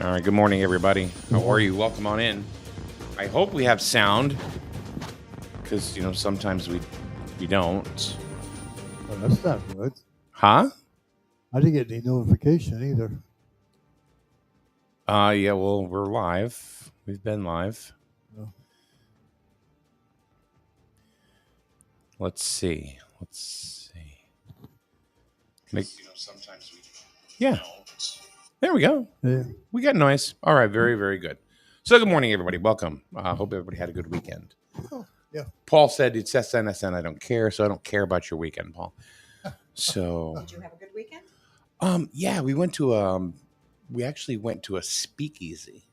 All right, good morning, everybody. How are you? Welcome on in. I hope we have sound, because sometimes we don't. Well, that's not good. Huh? I didn't get any notification either. Yeah. Well, we're live. We've been live. No. Let's see. Make, Sometimes we yeah. There we go. Yeah. We got noise. All right. Very, very good. So, good morning, everybody. Welcome. Hope everybody had a good weekend. Oh, yeah. Paul said it's SNSN. I don't care, so I don't care about your weekend, Paul. So, did you have a good weekend? Yeah, we actually went to a speakeasy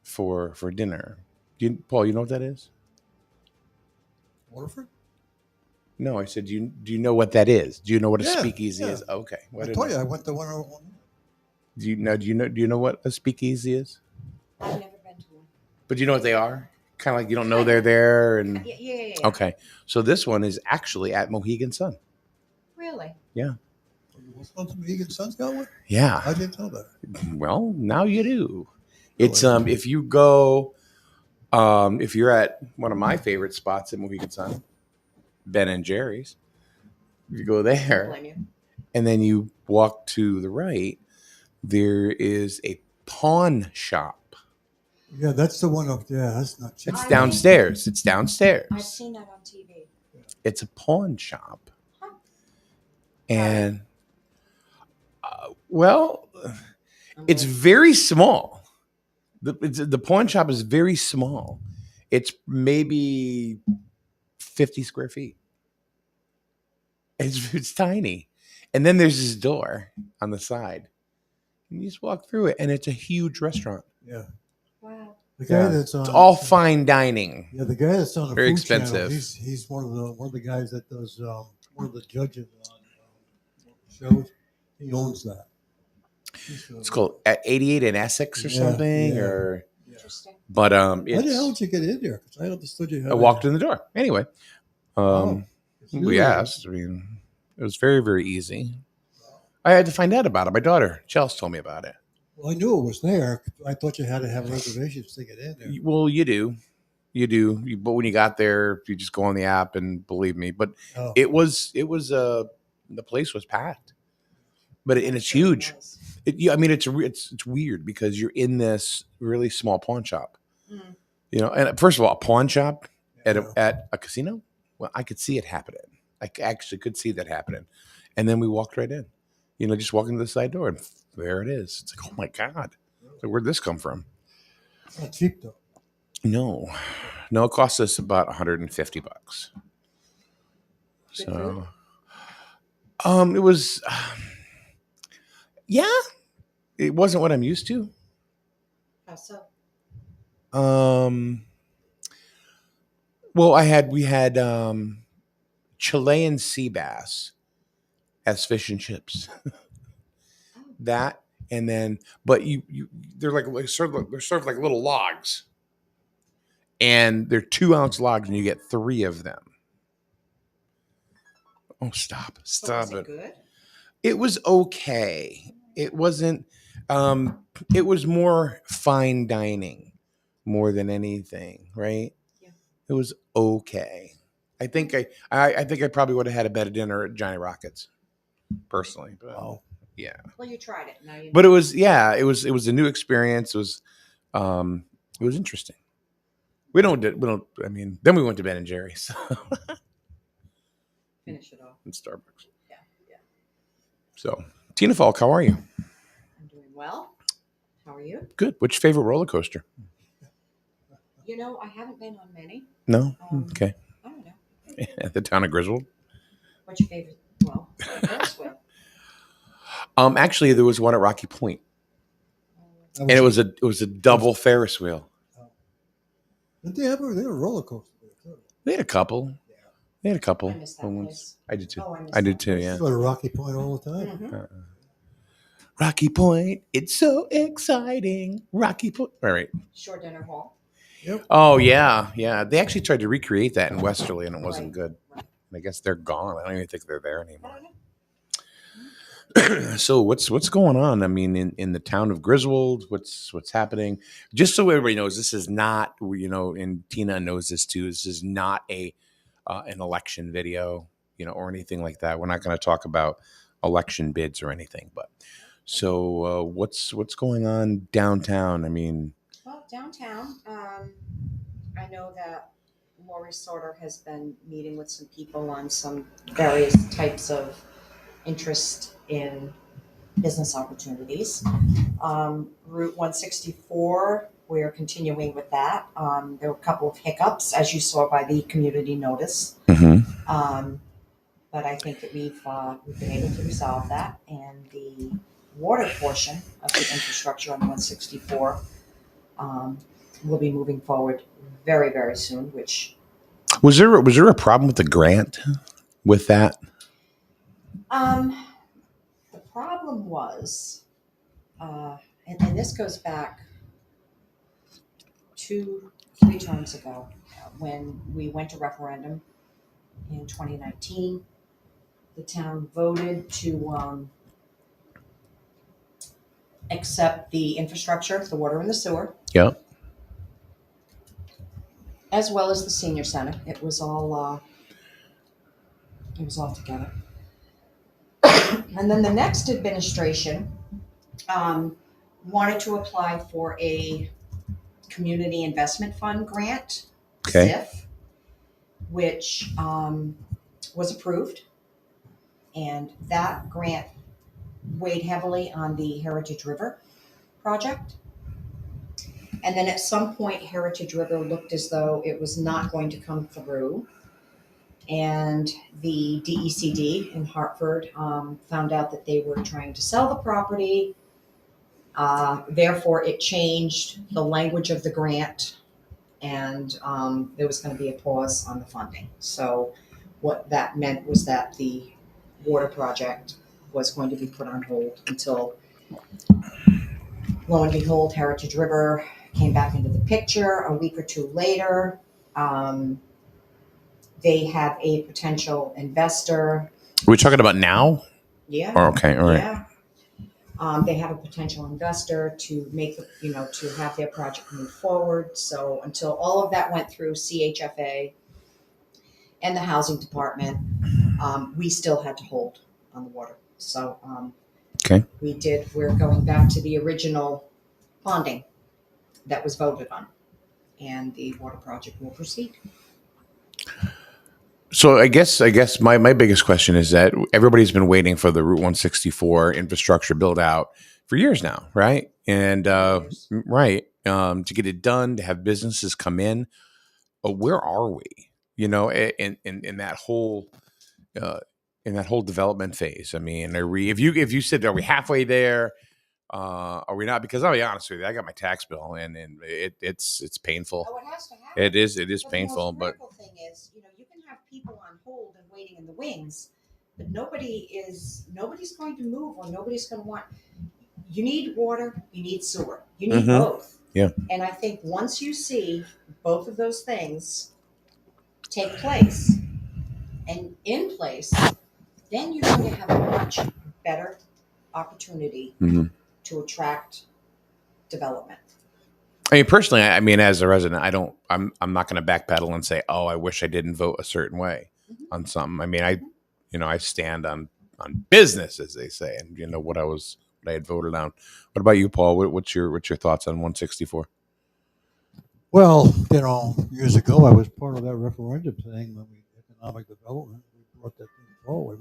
for dinner. Paul, you know what that is? Waterford? No, I said, do you know what that is? Do you know what a Yeah, speakeasy yeah. is? Okay. I told you I went to one. Do you know what a speakeasy is? I've never been to one. But you know what they are? Kind of like you don't know they're there and Yeah. okay. So this one is actually at Mohegan Sun. Really? Yeah. What's Mohegan Sun's got one? Yeah. I didn't know that. Well, now you do. No It's way. if you go if you're at one of my favorite spots at Mohegan Sun, Ben and Jerry's, you go Don't there blame you. and then you walk to the right, there is a pawn shop. Yeah, that's the one up there. That's not cheap. It's downstairs. I've seen that on TV. It's a pawn shop. Huh. And well, it's very small. The pawn shop is very small. It's maybe 50 square feet. It's tiny. And then there's this door on the side. And you just walk through it, and it's a huge restaurant. Yeah. Wow. The guy Yeah. that's on. It's all fine dining. Yeah, the guy that's on the Very food expensive. channel. He's one of the guys that does one of the judges on shows. He owns that. It's called 88 in Essex or Yeah, something. yeah. Or Interesting. but Why the it's, hell did you get in there? Because I understood you had. I walked in the door. Anyway. It's We really- asked. I mean, it was very, very easy. I had to find out about it. My daughter, Chelsea, told me about it. Well, I knew it was there. I thought you had to have reservations to get in there. Well, you do. But when you got there, you just go on the app and believe me. But Oh. it was the place was packed. But and it's huge. I mean, it's weird because you're in this really small pawn shop. Mm. And first of all, a pawn shop Yeah. at a casino. Well, I could see it happening. I actually could see that happening. And then we walked right in. Just walk into the side door, and there it is. It's like, oh my god, like, where'd this come from? It's not cheap though. No, it cost us about $150. Good So, it was, yeah, it wasn't what I'm used to. How so? Well, we had Chilean sea bass as fish and chips. That and then, but they're they're served like little logs, and they're 2-ounce logs, and you get 3 of them. Oh, stop Was it! it good? It was okay. It wasn't. It was more fine dining, more than anything, right? Yeah. It was okay. I think I probably would have had a better dinner at Johnny Rockets, personally. But, Wow. yeah. Well, you tried it. Now you know. But it was a new experience. It was interesting. We don't. I mean, then we went to Ben and Jerry's Finish it off. and Starbucks. Yeah. So, Tina Falck, how are you? I'm doing well. How are you? Good. What's your favorite roller coaster? I haven't been on many. No. Um, Okay. I don't know. At the town of Griswold. What's your favorite? Well, Ferris wheel. Actually, there was one at Rocky Point, and it was a double Ferris wheel. Did they have a roller coaster there too? They had a couple. I missed that ones. place. I did too. Oh, I did that too. place. Yeah. I go to Rocky Point all the time. Mhm. Rocky Point. It's so exciting. Rocky Point. All right. Shore Dinner Hall. Yep. Oh yeah. They actually tried to recreate that in Westerly, and it wasn't Right. good. Right. I guess they're gone. I don't even think they're there I anymore. don't know. So what's going on? I mean, in the town of Griswold, what's happening? Just so everybody knows, this is not, and Tina knows this too. This is not a an election video, or anything like that. We're not going to talk about election bids or anything. But so what's going on downtown? I mean, Well, downtown, I know that Lori Sorter has been meeting with some people on some various types of interest in business opportunities. Route 164, we're continuing with that. There were a couple of hiccups, as you saw by the community notice. Um, but I think that we've been able to resolve that, and the water portion of the infrastructure on 164 will be moving forward very, very soon. Which was there a problem with the grant with that? the problem was, and this goes back 3 terms ago when we went to referendum in 2019. The town voted to accept the infrastructure, the water and the sewer, Yeah. as well as the senior center. It was all together. And then the next administration wanted to apply for a community investment fund grant, Okay. CIF, which was approved, and that grant weighed heavily on the Heritage River project. And then at some point, Heritage River looked as though it was not going to come through. And the DECD in Hartford found out that they were trying to sell the property. Therefore, it changed the language of the grant, and there was going to be a pause on the funding. So, what that meant was that the water project was going to be put on hold until, lo and behold, Heritage River came back into the picture a week or two later. They have a potential investor. Are we talking about now? Yeah. Oh, okay. All right. Yeah. They have a potential investor to make to have their project move forward. So until all of that went through CHFA and the housing department, we still had to hold on the water. So Okay. we're going back to the original bonding that was voted on, and the water project will proceed. So I guess my biggest question is that everybody's been waiting for the Route 164 infrastructure build out for years now, right? And Years. right, to get it done, to have businesses come in. Where are we? In that whole uh, development phase. I mean, if you said, are we halfway there? Are we not? Because I'll be honest with you, I got my tax bill, and it's painful. Oh, it has to happen. It is But painful, the most but critical thing is, you can have people on hold and waiting in the wings, but nobody's going to move, or nobody's going to want. You need water, you need sewer, you need Mhm. both. Yeah. And I think once you see both of those things take place and in place, then you're going to have a much better opportunity Mhm. to attract development. I mean, personally, I mean, as a resident, I'm not going to backpedal and say, oh, I wish I didn't vote a certain way Mhm. on something. I mean, I stand on business, as they say, and what I had voted on. What about you, Paul? What's your thoughts on 164? Well, years ago I was part of that referendum thing when we economic development. We brought that thing forward.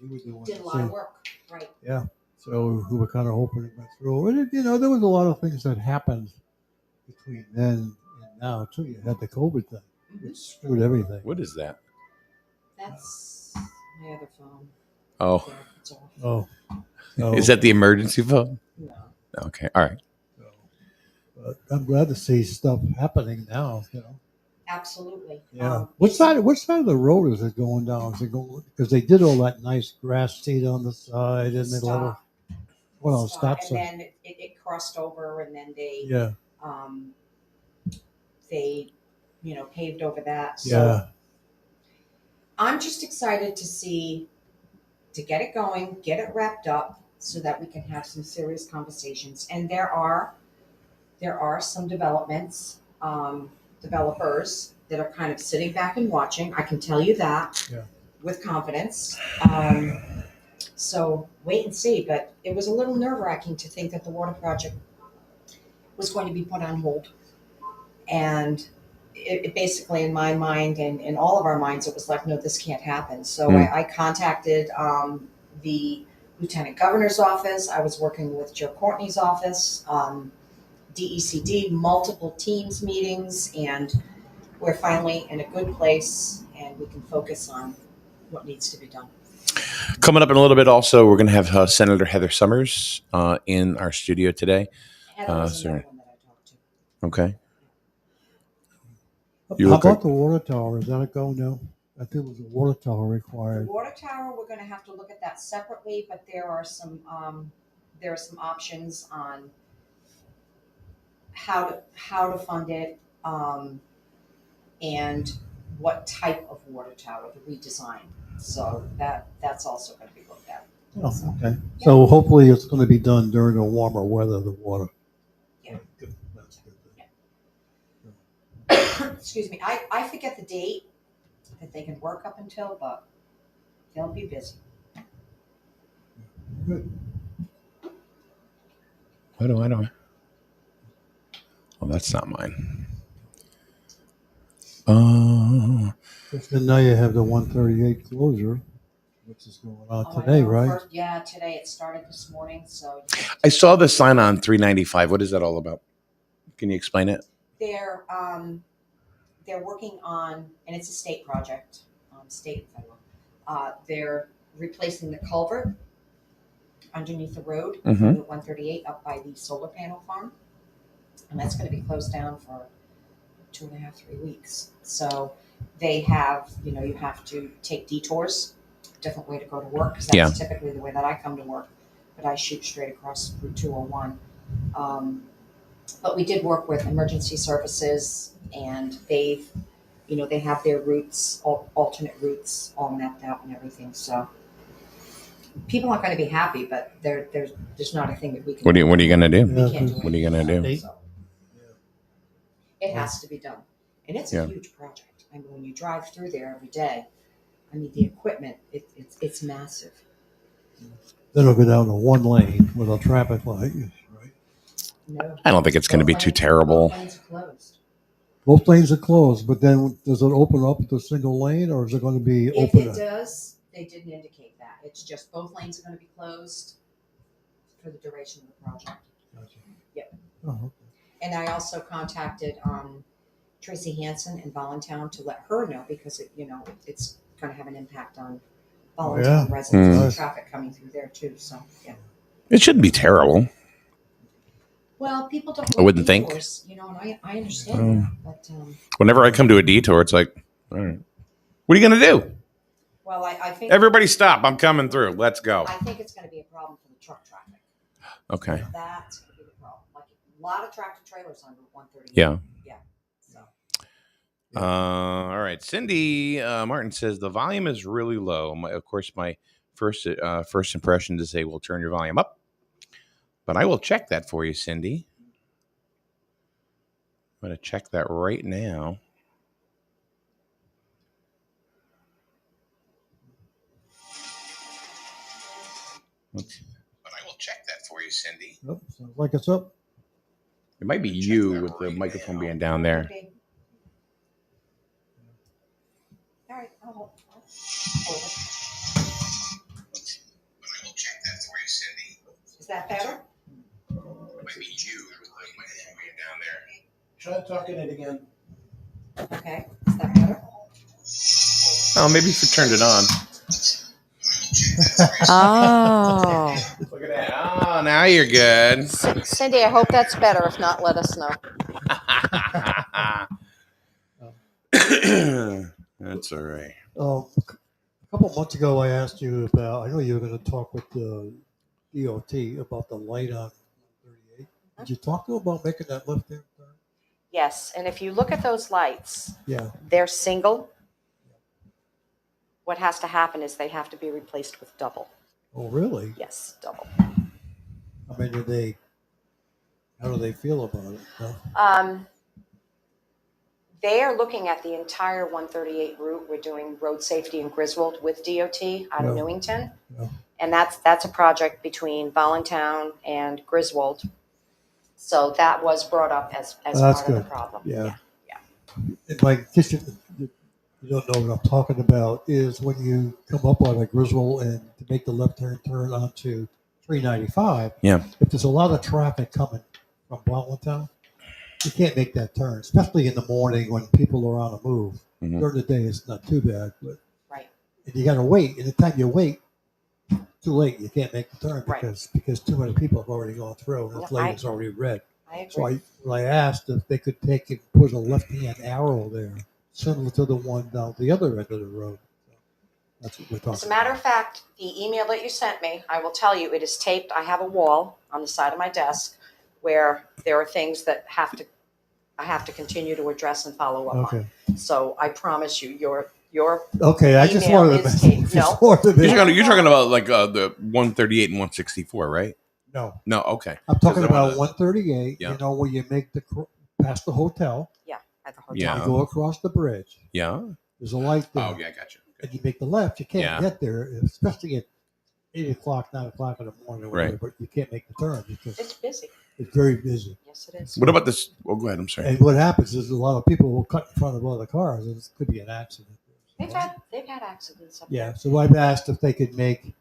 You were doing Did a the lot of same. work, right? Yeah. So we were kind of hoping it went through. And there was a lot of things that happened between then and now too. You had the COVID thing, which screwed everything. What is that? That's my other phone. Oh, There, it's off. Oh, so, is that the emergency phone? No. Okay, all right. so, but I'm glad to see stuff happening now. Absolutely. Yeah. What side of the road is it going down? Is it going because they did all that nice grass seed on the side and the little stop And sign. then it crossed over, and then Yeah. um, they paved over that. So Yeah. I'm just excited to see to get it going, get it wrapped up so that we can have some serious conversations. And there are some developers that are kind of sitting back and watching. I can tell you that Yeah. with confidence. So wait and see. But it was a little nerve-wracking to think that the water project was going to be put on hold. And it basically, in my mind and in all of our minds, it was like, no, this can't happen. So I contacted the Lieutenant Governor's office. I was working with Joe Courtney's office, DECD, multiple teams meetings, and we're finally in a good place and we can focus on what needs to be done. Coming up in a little bit, also, we're going to have Senator Heather Summers in our studio today. Heather was another sorry. one that I talked to. Okay. How about the water tower? Is that a go now? I think it was a water tower The required. water tower, we're going to have to look at that separately, but there are some options on how to fund it, and what type of water tower, the redesign. So that's also going to be looked at. Oh, okay. So hopefully it's going to be done during the warmer weather, the water. Yeah. Good. That's good. Excuse me. I forget the date that they can work up until, but they'll be busy. Good. Why do I know? Oh, that's not mine. So now you have the 138 closure, which is going on today, right? Today it started this morning. So I saw the sign on 395. What is that all about? Can you explain it? they're working on, and it's a state project, state and federal. They're replacing the culvert underneath the road, Route 138, up by the solar panel farm, and that's going to be closed down for 2.5, 3 weeks. So they have, you have to take detours, different way to go to work, because that's typically the way that I come to work, but I shoot straight across Route 201. But we did work with emergency services, and they have their routes, alternate routes, all mapped out and everything. So people aren't going to be happy, but there's not a thing that we can. What are you going to do? We can't do What are you going to do? So it has to be done, and it's a huge project. I mean, when you drive through there every day, I mean, the equipment it's massive. Then it'll go down to one lane with a traffic light, right? No, I don't think it's going to be too terrible. Both lanes are closed. Both lanes are closed, but then does it open up to a single lane, or is it going to be If open? it does, they didn't indicate that. It's just both lanes are going to be closed for the duration of the project. Gotcha. Yep. Oh, okay. And I also contacted Tracy Hansen in Voluntown to let her know, because it's going to have an impact on Voluntown residents and traffic coming through there too. So It shouldn't be terrible. Well, people don't. I wouldn't think. And I understand that, but whenever I come to a detour, it's like, all right, what are you going to do? well, I think Everybody stop! I'm coming through. Let's go. I think it's going to be a problem for the truck traffic. Okay. That's going to be the problem. Like a lot of tractor trailers on Route 138. Yeah. Yeah. So. All right. Cindy Martin says the volume is really low. Of course, my first impression to say, "Well, turn your volume up," but I will check that for you, Cindy. I'm going to check that right now. But I will check that for you, Cindy. Nope, sounds like it's up. It might be you with the microphone being down there. All right, I'll hold it. But I will check that for you, Cindy. Is that better? It might be you with the microphone being down there. Try talking it again. Okay. Is that better? Oh, maybe if you turned it on. Oh. Look at that. Oh, now you're good. Cindy, I hope that's better. If not, let us know. That's all right. A couple months ago, I asked you about. I know you were going to talk with the DOT about the light on 138. Did you talk to them about making that left hand turn? Yes, and if you look at those lights, Yeah. they're single. what has to happen is they have to be replaced with double. Oh, really? Yes, double. I mean, how do they feel about it? No? They are looking at the entire 138 route. We're doing road safety in Griswold with DOT out of Yeah. Newington. Yeah. And that's a project between Voluntown and Griswold. So that was brought up as That's part of good. the problem. Yeah. Yeah. And like, just you don't know what I'm talking about is when you come up on a Griswold and to make the left-hand turn onto 395. Yeah. If there's a lot of traffic coming from Baldwintown, you can't make that turn, especially in the morning when people are on the move. Mhm. During the day, it's not too bad, but Right. and you got to wait. And the time you wait, too late. You can't make the turn Right. because too many people have already gone through, and Yeah, this light is already red. I agree. So I asked if they could take and put a left-hand arrow there, similar to the one down the other end of the road. So that's what we're talking As a matter of fact, the email that you sent me, I will tell you, it is taped. I have a wall on the side of my desk where there are things that I have to continue to address and follow up Okay. on. So I promise you, your Okay, I just email wanted to is taped. just No. wanted to- You're talking about like the 138 and 164, right? No, No, okay. I'm talking 'Cause I about wanna- 138. Yeah. You know, where you make past the hotel, at the hotel. Yeah. you go across the bridge. Yeah. There's a light there. Oh, yeah, I got you. And you make the left. You can't Yeah. get there, especially at 8 o'clock, 9 o'clock in the morning, or whatever. Right. But you can't make the turn because It's busy. it's very busy. Yes, it is. What about this? Oh, go ahead. I'm sorry. And what happens is a lot of people will cut in front of other cars, and it could be an accident. They've had accidents up Yeah, there. so I've asked if they could make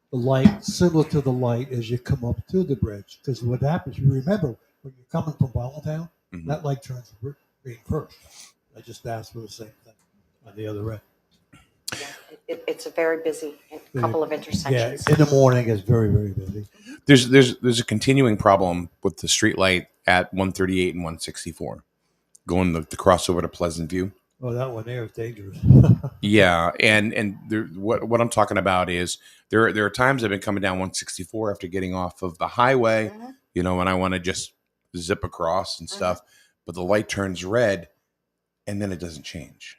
the light similar to the light as you come up to the bridge. Because what happens, you remember, when you're coming from Baldwintown, Mhm. that light turns green first. I just asked for the same thing on the other end. Yeah, it's a very busy couple of Yeah, intersections. in the morning it's very, very busy. There's a continuing problem with the street light at 138 and 164, going the crossover to Pleasant View. Oh, that one there is dangerous. Yeah, and there, what I'm talking about is there are times I've been coming down 164 after getting off of the highway, Mhm. you know, and I want to just zip across and stuff, but the light turns red, and then it doesn't change.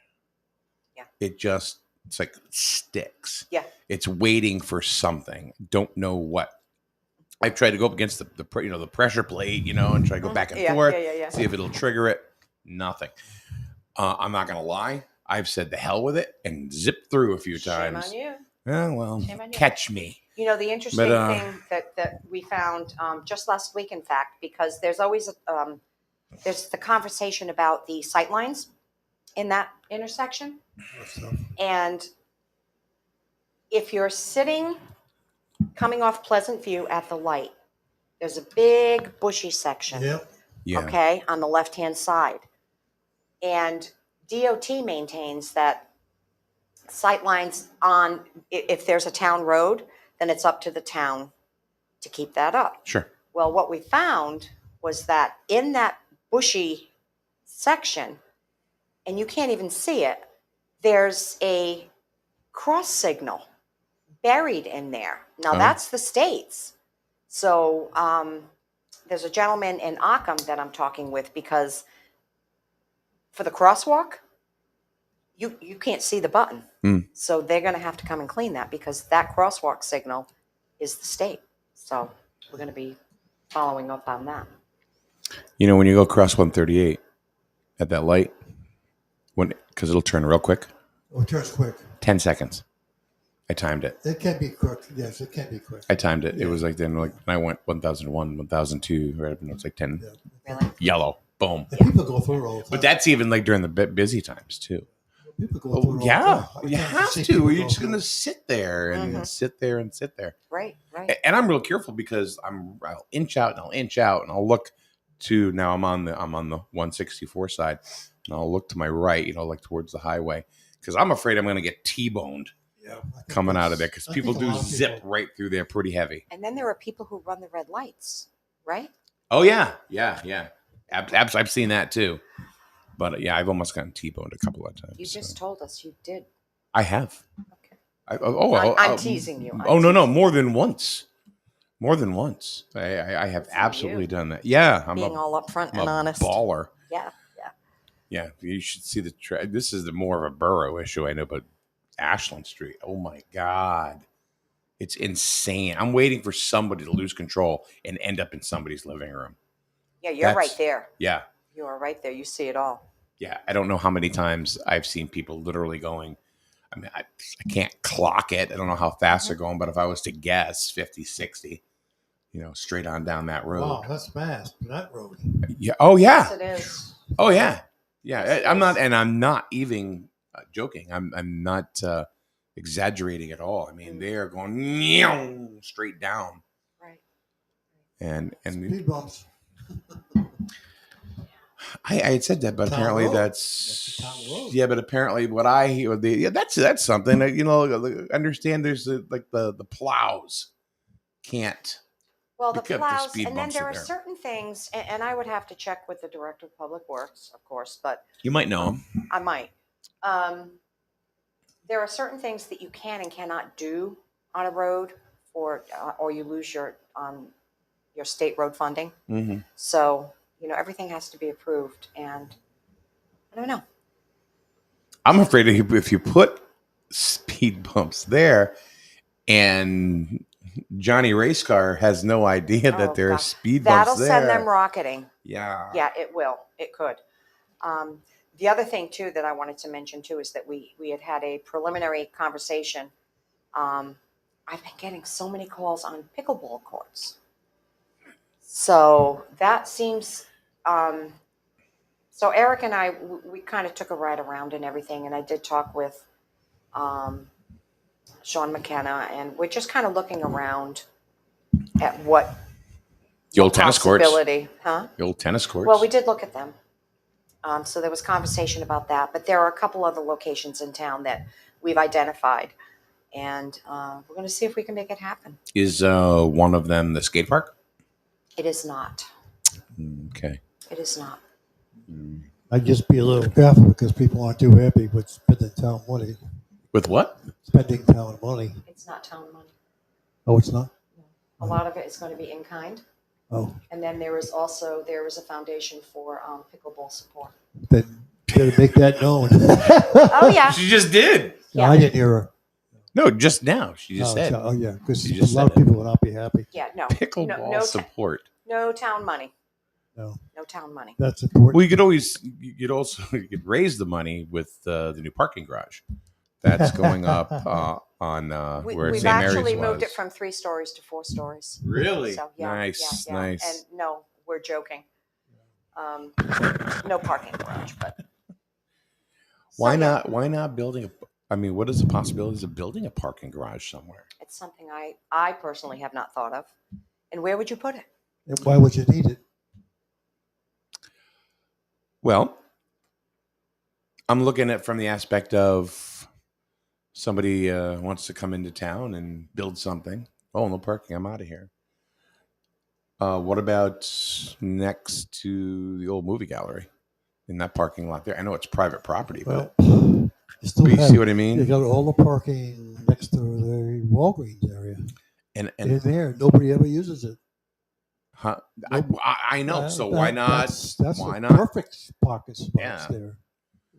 Yeah. It's like sticks. Yeah. It's waiting for something. Don't know what. I've tried to go up against the pressure plate, and try to go back and forth, Yeah. see if it'll trigger it. Nothing. I'm not gonna lie. I've said the hell with it and zipped through a few times. Shame on you. Yeah, well, Shame on you. catch me. You know, the interesting thing that we found just last week, in fact, because there's always there's the conversation about the sight lines in that intersection. So, And if you're sitting coming off Pleasant View at the light, there's a big bushy section, yep. Yeah. okay, on the left-hand side. And DOT maintains that sight lines if there's a town road, then it's up to the town to keep that up. Sure. Well, what we found was that in that bushy section, and you can't even see it, there's a cross signal buried in there. Now, Oh. that's the state's. So there's a gentleman in Occam that I'm talking with, because for the crosswalk, you can't see the button. Mm. So they're going to have to come and clean that, because that crosswalk signal is the state. So we're going to be following up on that. When you go across 138 at that light, because it'll turn real quick, Oh, it turns quick. 10 seconds. I timed it. It can be quick. Yes, it can be quick. I timed it. It Yeah. was like then and I went 1001, 1002, right? And it was like 10 Yeah. Really? yellow. Boom. And people go through it all the time. But that's even like during the busy times too. People go Oh, through it all yeah, the time. you I have see to. people You're go just through gonna it. sit there and Mhm. sit there and sit there. Right, right. And I'm real careful because I'll inch out and I'll inch out and I'll look to now I'm on the 164 side and I'll look to my right, like towards the highway, because I'm afraid I'm gonna get T-boned Yeah, I think coming out of there, that's- because I people think a do lot of zip people- right through there pretty heavy. And then there are people who run the red lights, right? Oh yeah. I've seen that too. But yeah, I've almost gotten T-boned a couple of times. You just told us you did. I have. Okay. I'm teasing you. Oh no, more than once. More than once. I have Good for absolutely you. done that. Yeah, I'm Being all upfront I'm and a honest. baller. Yeah. Yeah, you should see this is more of a borough issue, I know, but Ashland Street. Oh my God. It's insane. I'm waiting for somebody to lose control and end up in somebody's living room. Yeah, you're right That's- there. Yeah. You are right there. You see it all. Yeah. I don't know how many times I've seen people literally going, I mean, I can't clock it. I don't know how fast they're going, but if I was to guess 50, 60, straight on down that road. Wow, that's fast for that road. Yeah. Oh, yeah. Yes, it is. Oh, yeah. Yeah. Yes, it I'm not, is. and I'm not even joking. I'm not exaggerating at all. I mean, Mm. they are going straight down. Right. And Speed bumps. I had said that, but Town apparently road. that's That's a town road. yeah. But apparently, what I hear, that's something. Understand there's the plows can't. Well, the Pick up the plows, speed and then bumps there in are there. certain things, and I would have to check with the director of public works, of course, but You might know them. I might. There are certain things that you can and cannot do on a road, or you lose your state road funding. Mm-hmm. So everything has to be approved, and I don't know. I'm afraid if you put speed bumps there, and Johnny Race Car has no idea that Oh, there are God. speed bumps That'll there. send them rocketing. Yeah. Yeah, it will. It could. The other thing too that I wanted to mention too is that we had a preliminary conversation. I've been getting so many calls on pickleball courts, so that seems. So Eric and I we kind of took a ride around and everything, and I did talk with Sean McKenna, and we're just kind of looking around at what The old tennis courts. possibility, huh? The old tennis courts. Well, we did look at them. So there was conversation about that, but there are a couple other locations in town that we've identified, and we're going to see if we can make it happen. Is one of them the skate park? It is not. Okay. It is not. I'd just be a little careful because people aren't too happy with spending town money. With what? Spending town money. It's not town money. Oh, it's not? A lot of it is going to be in kind, Oh, and then there is a foundation for pickleball support. then better make that known. Oh yeah. She just did. Yeah. I didn't hear her. No, just now. She just said Oh, yeah, because You a just lot of said it. people will not be happy. Yeah. No. pickleball no support. No town money. No, No town money. that's important. Well, you could raise the money with the new parking garage that's going up on where We've St. Mary's actually was. moved it from 3 stories to 4 stories. Really? So yeah, Nice, yeah. nice. And no, we're joking. No parking garage, but Why So, yeah, not? Why not building a? I mean, what is the possibilities of building a parking garage somewhere? It's something I personally have not thought of. And where would you put it? And why would you need it? Well, I'm looking at it from the aspect of somebody wants to come into town and build something. Oh, no parking. I'm out of here. What about next to the old movie gallery in that parking lot there? I know it's private property, Well, but you still you have, see what I you mean? got all the parking next to the Walgreens area. And In there, nobody ever uses it. huh, I know. So That- why not? That's why a not? perfect parking spots Yeah. there.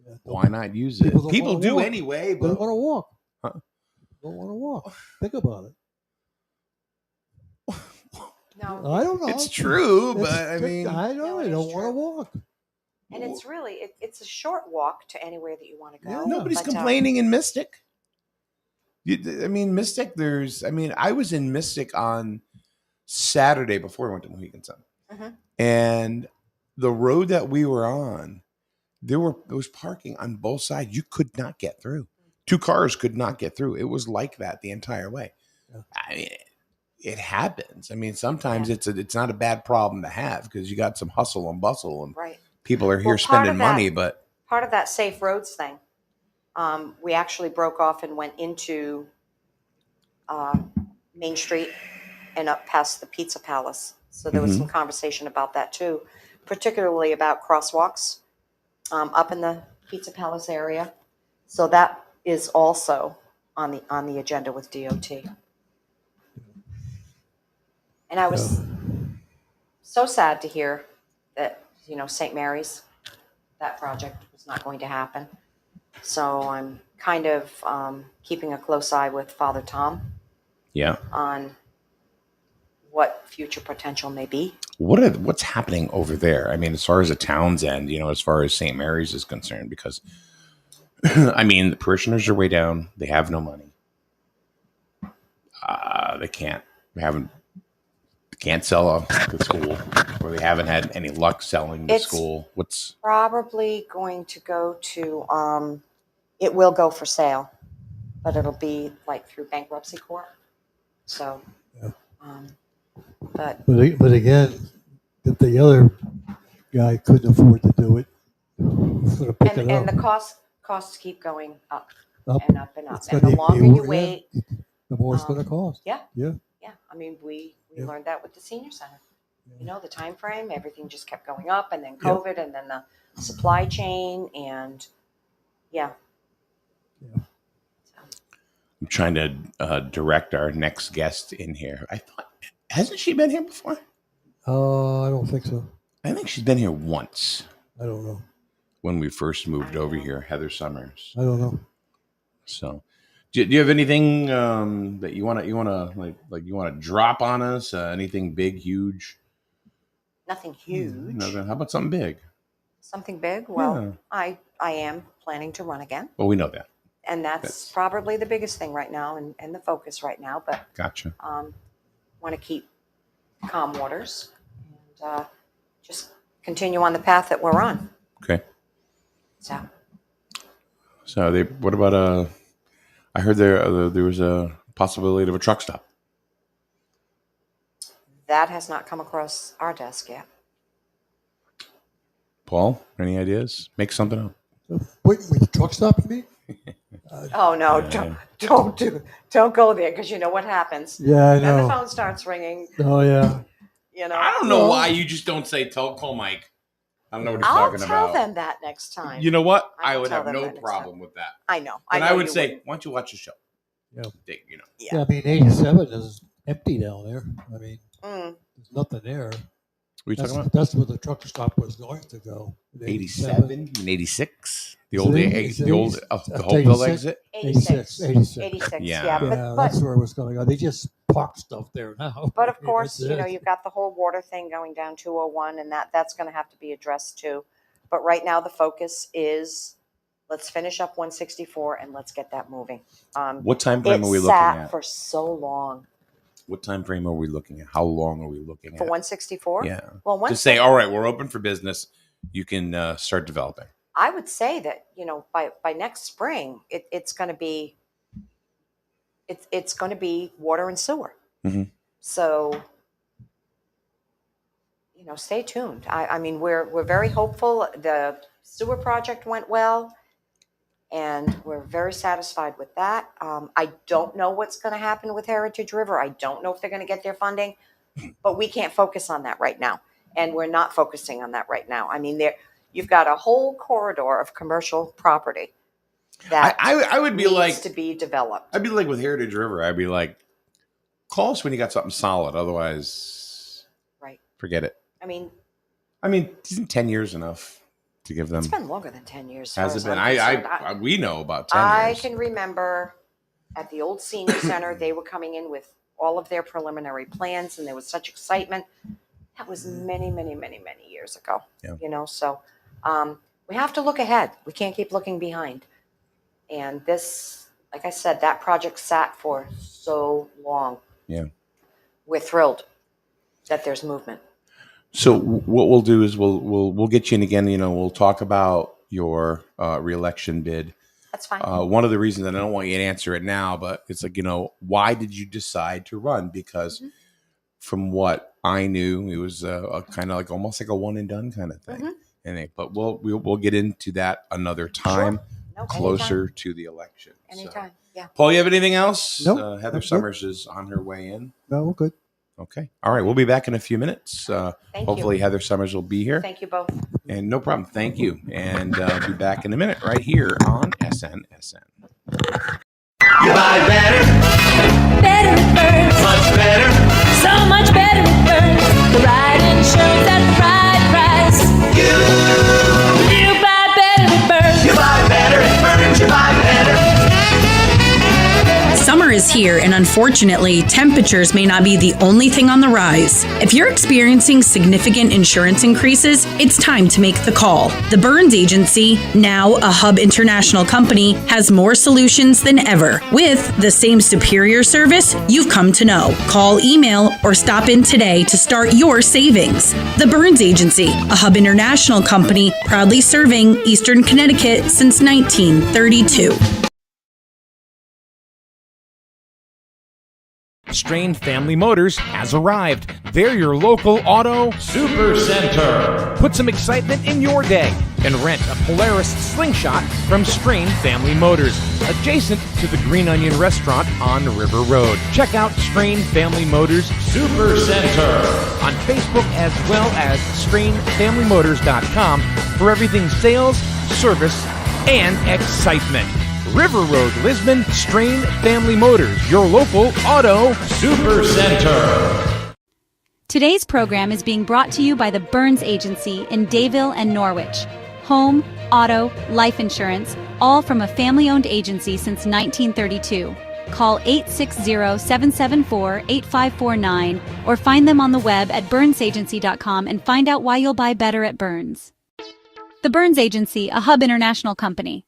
Yeah, Why not use it? People don't People wanna do walk. anyway, They but don't want to walk. Huh? Don't want to walk. Think about it. No. I don't know. it's true. It's- But I mean, I know No, it they is don't want to true. walk. And it's really it's a short walk to anywhere that you want to go. Yeah. nobody's But, complaining in Mystic. I mean, Mystic. I was in Mystic on Saturday before I went to Mohegan Sun, Mhm. and the road that we were on, there was parking on both sides. You could not get through. 2 cars could not get through. It was like that the entire way. Yeah. I mean, it happens. I mean, sometimes Yeah. it's not a bad problem to have because you got some hustle and bustle and Right. people are here Well, part spending of that- money. But Part of that safe roads thing, we actually broke off and went into Main Street and up past the Pizza Palace. So there was some conversation about that too, particularly about crosswalks up in the Pizza Palace area. So that is also on the agenda with DOT. And I was so sad to hear that St. Mary's, that project was not going to happen. So I'm kind of keeping a close eye with Father Tom Yeah. on what future potential may be. What's happening over there? I mean, as far as the town's end, as far as St. Mary's is concerned, because I mean, the parishioners are way down. They have no money. They can't sell the school, or they haven't had any luck selling the It's school. What's probably going to go to, it will go for sale, but it'll be like through bankruptcy court. So, Yeah. But But again, if the other guy couldn't afford to do it, who's going to pick it and up? the costs keep going up Up. and up and up. It's And gonna the be longer you more- wait, the more it's going to cost. yeah. Yeah. Yeah, I mean, we Yeah. learned that with the senior center. Yeah. The time frame, everything just kept going up, and then Yeah. COVID, and then the supply chain, and yeah. Yeah. I'm trying to direct our next guest in here. I thought, hasn't she been here before? I don't think so. I think she's been here once I don't know. when we first moved over here, Heather Summers. I don't know. So, do you have anything that you want to drop on us? Anything big, huge? Nothing huge. No, how about something big? Something big. Well, Yeah. I am planning to run again, Well, we know that. and that's probably the biggest thing right now, and the focus right now. But Gotcha. want to keep calm waters and just continue on the path that we're on. Okay. So So what about I heard there was a possibility of a truck stop. that has not come across our desk yet. Paul, any ideas? Make something up. Wait, with the truck stop, you mean? Oh no! Yeah. Don't go there, because you know what happens. Yeah, I Then the know. phone starts ringing. Oh, yeah. I don't know Well- why you just don't say call Mike. I don't know what he's I'll talking tell about. them that next time. You know what? I I will would tell have them no that next problem with that. I know. And know I would you say, wouldn't. why don't you watch the show? Yeah. Yeah. I mean, 87 is empty down there. I mean, Mm. there's nothing there. What are you That's, talking about? that's where the truck stop was going to go. In 87 and 86? The Is old, it? the Is it old, 86? the Hopeville 86? exit? 86. 86. 86. Yeah. Yeah. Yeah, But that's where it was going to go. They just park stuff there now. But of I mean, course, that's it. you've got the whole water thing going down 201, and that's going to have to be addressed too. But right now, the focus is let's finish up 164 and let's get that moving. What time frame It are we looking sat at? for so long What time frame are we looking at? How long are we looking for at? 164. Yeah. Well, Just say, all right, we're open for business. You can start developing. I would say that by next spring, it's going to be it's going to be water and sewer. Mhm. So stay tuned. I mean, we're very hopeful. The sewer project went well, and we're very satisfied with that. I don't know what's going to happen with Heritage River. I don't know if they're going to get their funding, but we can't focus on that right now, and we're not focusing on that right now. I mean, you've got a whole corridor of commercial property that I would be needs like, to be developed. I'd be like with Heritage River. I'd be like, call us when you got something solid. Otherwise, Right. forget it. I mean, Isn't 10 years enough to give them? it's been longer than 10 years. Has it been? We know about 10 I years. can remember at the old senior center, they were coming in with all of their preliminary plans, and there was such excitement. That was many, many, many, many years ago. Yeah. So we have to look ahead. We can't keep looking behind. And this, like I said, that project sat for so long. Yeah. We're thrilled that there's movement. So what we'll do is we'll get you in again. We'll talk about your reelection bid. That's fine. One of the reasons, and I don't want you to answer it now, but it's like, why did you decide to run? Because from what I knew, it was a kind of like almost like a one and done kind of thing. But we'll get into that another time, No, closer to the election. Anytime. Yeah. Paul, you have anything else? Nope. Heather Nope. Summers is on her way in. No, we're good. Okay. All right. We'll be back in a few minutes. Thank Hopefully you. Heather Summers will be here. Thank you both. And no problem. Thank you. And I'll be back in a minute right here on SNSN. You buy better, Better it burns, much better. so much better it burns. The right insurance at the right price. You You buy better it burns. buy better, it burns. is here, and unfortunately, temperatures may not be the only thing on the rise. If you're experiencing significant insurance increases, it's time to make the call. The Burns Agency, now a Hub International company, has more solutions than ever. With the same superior service you've come to know. Call, email, or stop in today to start your savings. The Burns Agency, a Hub International company, proudly serving Eastern Connecticut since 1932. Strain Family Motors has arrived. They're your local auto super center. Put some excitement in your day and rent a Polaris Slingshot from Strain Family Motors, adjacent to the Green Onion Restaurant on River Road. Check out Strain Family Motors Super Center on Facebook as well as strainfamilymotors.com for everything sales, service, and excitement. River Road, Lisbon, Strain Family Motors, your local auto super center. Today's program is being brought to you by the Burns Agency in Dayville and Norwich. Home, auto, life insurance, all from a family-owned agency since 1932. Call 860-774-8549 or find them on the web at burnsagency.com and find out why you'll buy better at Burns. The Burns Agency, a Hub International company.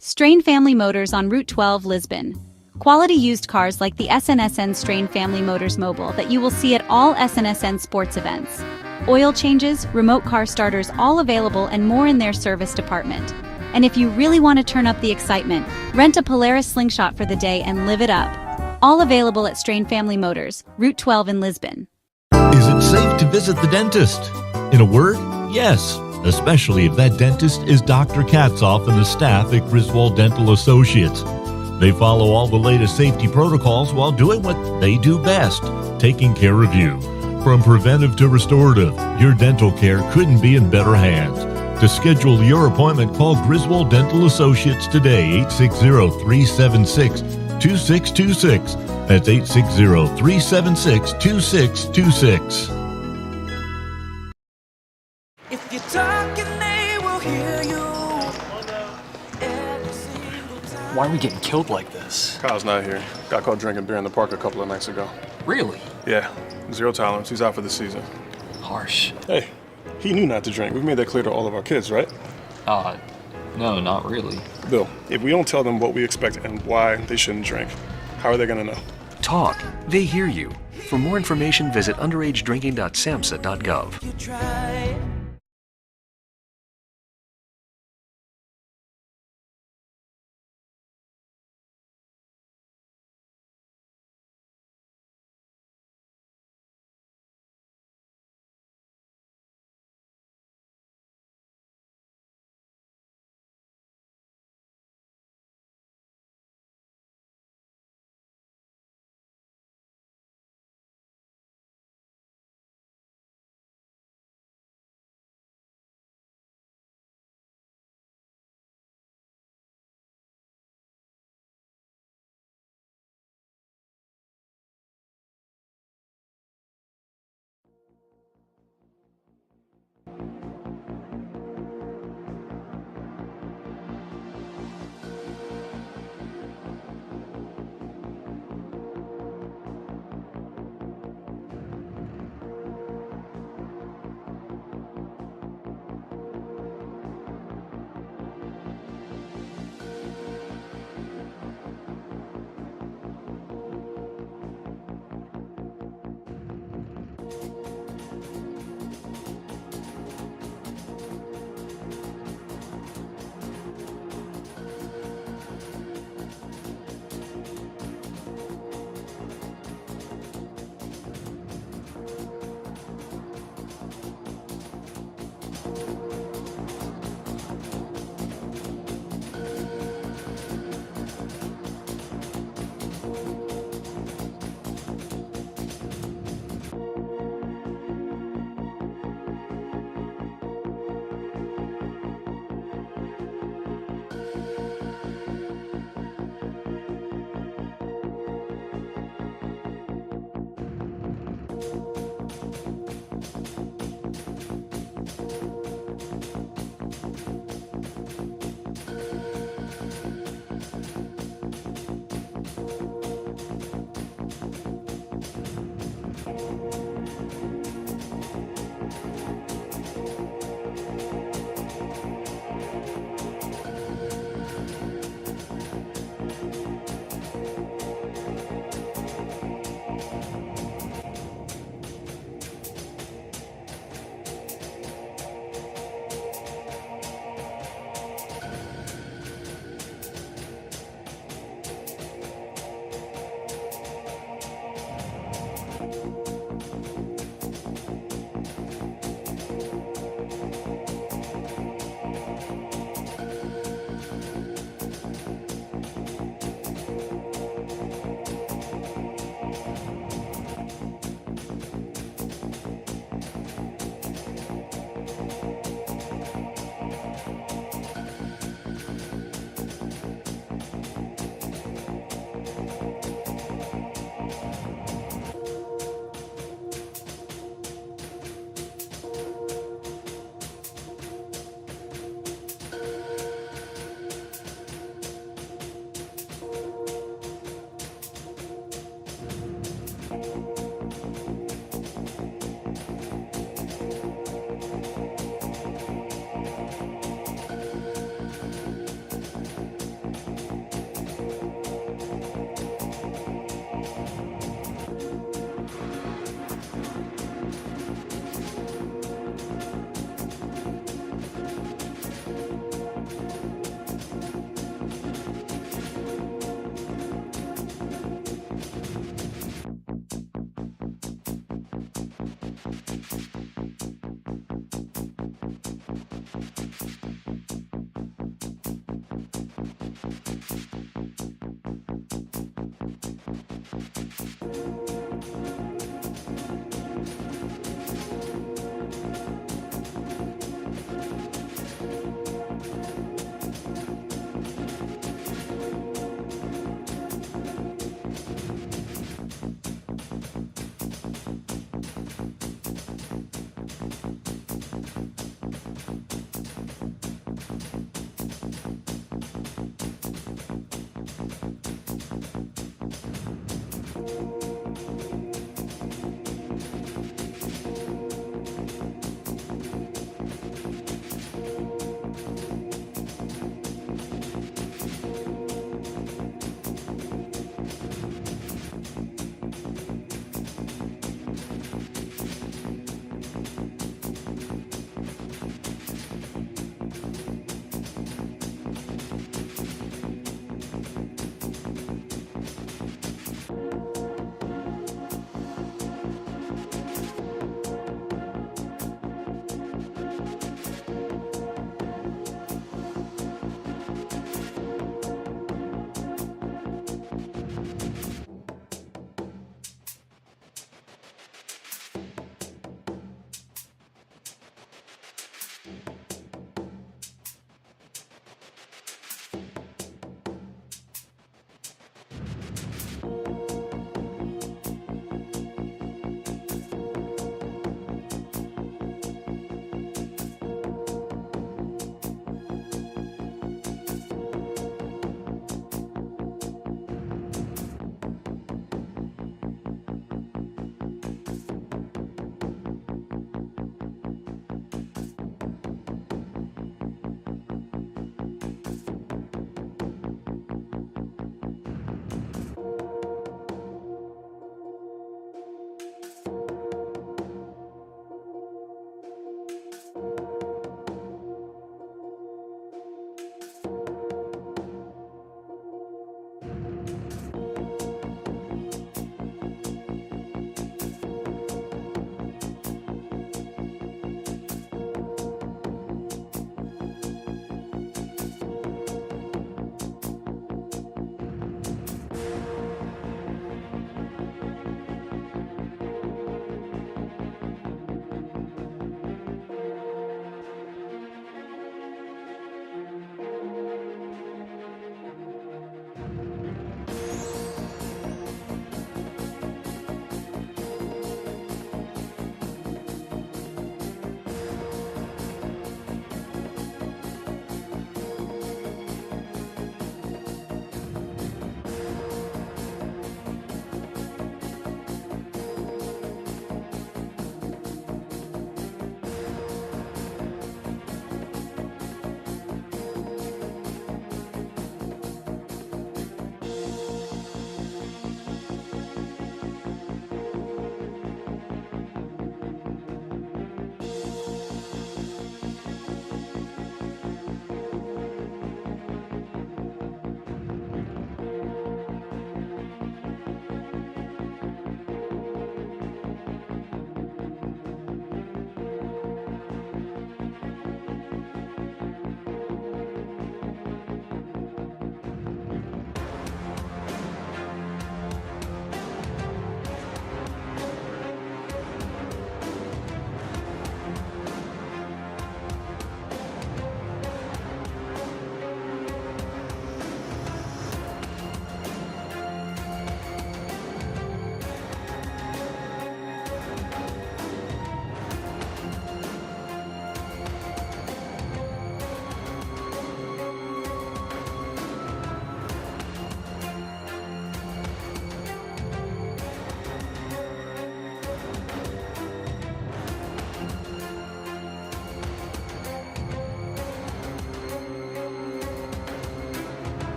Strain Family Motors on Route 12, Lisbon. Quality used cars like the SNSN Strain Family Motors Mobile that you will see at all SNSN sports events. Oil changes, remote car starters, all available and more in their service department. And if you really want to turn up the excitement, rent a Polaris Slingshot for the day and live it up. All available at Strain Family Motors, Route 12 in Lisbon. Is it safe to visit the dentist? In a word, yes. Especially if that dentist is Dr. Katzoff and the staff at Griswold Dental Associates. They follow all the latest safety protocols while doing what they do best, taking care of you. From preventive to restorative, your dental care couldn't be in better hands. To schedule your appointment, call Griswold Dental Associates today, 860-376-2626. That's 860-376-2626. If you're talking, they will hear you. Why are we getting killed like this? Kyle's not here. Got caught drinking beer in the park a couple of nights ago. Really? Yeah, 0 tolerance. He's out for the season. Harsh. Hey, he knew not to drink. We've made that clear to all of our kids, right? No, not really. Bill, if we don't tell them what we expect and why they shouldn't drink, how are they gonna know? Talk. They hear you. For more information, visit underagedrinking.samhsa.gov.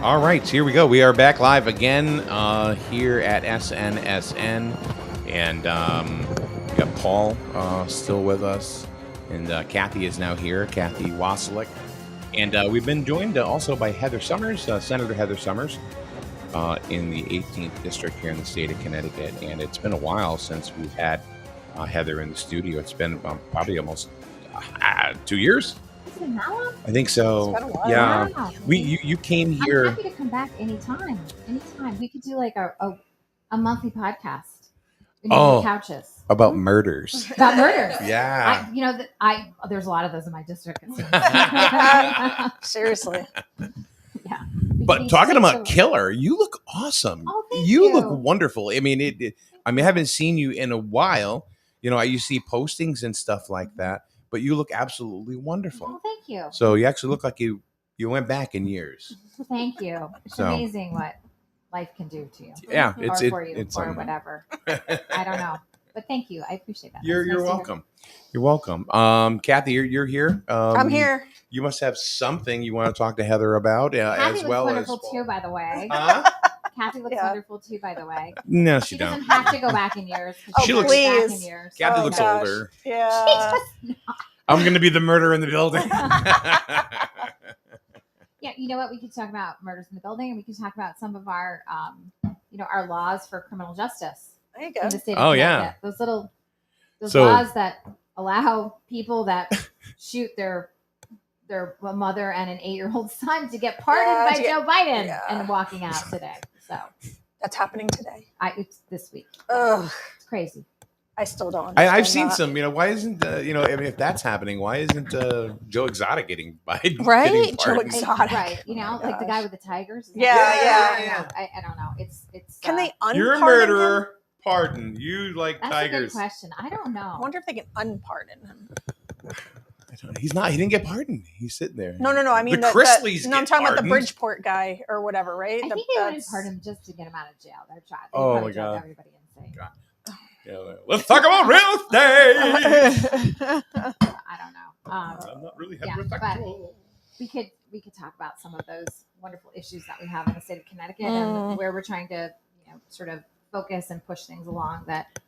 All right, so here we go. We are back live again here at SNSN, and we got Paul still with us, and Kathy is now here, Kathy Wasilek, and we've been joined also by Heather Summers, Senator Heather Summers, in the 18th district here in the state of Connecticut, and it's been a while since we've had Heather in the studio. It's been probably almost 2 years. I think so. It's been a while. Yeah, Wow. you came here. I'm happy to come back anytime. Anytime. We could do like a monthly podcast. We need new couches. About murders. About murders. Yeah. There's a lot of those in my district. Seriously. Yeah. But talking about killer, you look awesome. Oh, thank you you. look wonderful. I mean, I haven't seen you in a while. You know, you see postings and stuff like that, but you look absolutely wonderful. Oh, thank you. So you actually look like you went back in years. Thank you. It's So- amazing what life can do to you. Yeah, or it's for you, it's or whatever. I don't know, but thank you. I appreciate that. You're That's nice to hear. welcome. You're welcome. Kathy, you're here. I'm here. You must have something you want to talk to Heather about, Kathy as looks well as. wonderful too, by the way. Huh? Kathy looks wonderful too, by the way. No, She doesn't have to go back in years. She looks- Back in please. years. Kathy Oh, looks gosh. older. Yeah. She does not. I'm going to be the murderer in the building. Yeah, you know what? We could talk about murders in the building, and we could talk about some of our, our laws for criminal justice There you in go. the state of Oh, yeah. Connecticut. Those So- laws that allow people that shoot their mother and an 8-year-old son to get pardoned Yeah, by to get- Joe Biden yeah. and walking out today. So That's happening today. it's this week. Ugh. It's crazy. I still don't understand I've seen that. some. Why isn't if that's happening, why isn't Joe Exotic getting Biden? Right? getting Joe pardoned? Exotic. Right. Oh like the my guy gosh. with the tigers. Yeah. I don't know. It's Can they unpardon You're a him? murderer. Pardon. You like That's tigers. a good question. I don't know. I wonder if they can unpardon him. He's not. He didn't get pardoned. He's sitting there. No. I mean, the Chrisleys. no, I'm get talking about the pardoned. Bridgeport guy or whatever, right? I The- think they would that's- pardon him just to get him out of jail. They're trying. They Oh, probably my drove God. everybody insane. God. Yeah, let's talk about real estate. I don't know. I'm not really yeah, heterosexual. we could talk about some of those wonderful issues that we have in the state of Connecticut and where we're trying to sort of focus and push things along that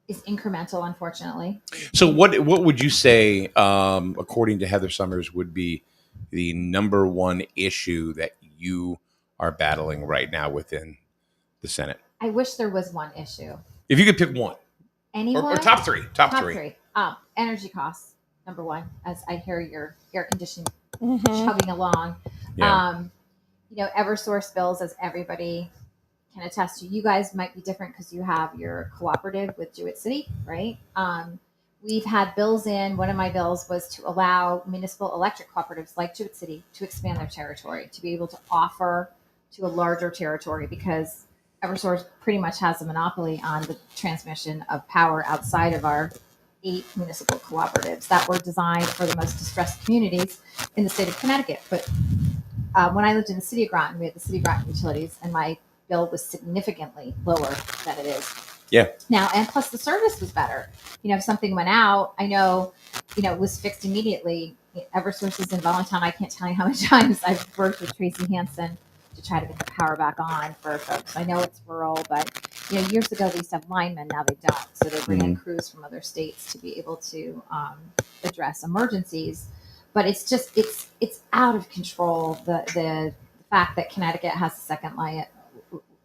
is incremental, unfortunately. So what would you say, according to Heather Summers, would be the number one issue that you are battling right now within the Senate? I wish there was one issue. If you could pick one. Anyone? Or top three. Top three. Energy costs, number one, as I hear your air conditioning Mhm. chugging along. Yeah. Eversource bills, as everybody can attest to. You guys might be different because you have your cooperative with Jewett City, right? We've had bills in. One of my bills was to allow municipal electric cooperatives like Jewett City to expand their territory, to be able to offer to a larger territory, because Eversource pretty much has a monopoly on the transmission of power outside of our 8 municipal cooperatives that were designed for the most distressed communities in the state of Connecticut. But when I lived in the city of Groton, we had the city of Groton utilities, and my bill was significantly lower than it is Yeah. now. And plus the service was better. If something went out, I know, it was fixed immediately. Eversource is in Voluntown. I can't tell you how many times I've worked with Tracy Hansen to try to get the power back on for folks. I know it's rural, but years ago they used to have linemen. Now they don't. So they're bringing crews from other states to be able to address emergencies. But it's just it's out of control. The fact that Connecticut has the second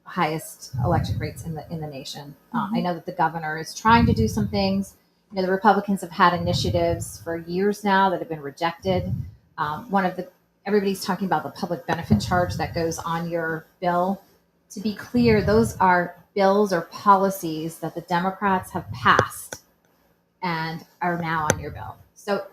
highest electric rates in the nation. I know that the governor is trying to do some things. The Republicans have had initiatives for years now that have been rejected. Everybody's talking about the public benefit charge that goes on your bill. To be clear, those are bills or policies that the Democrats have passed and are now on your bill. So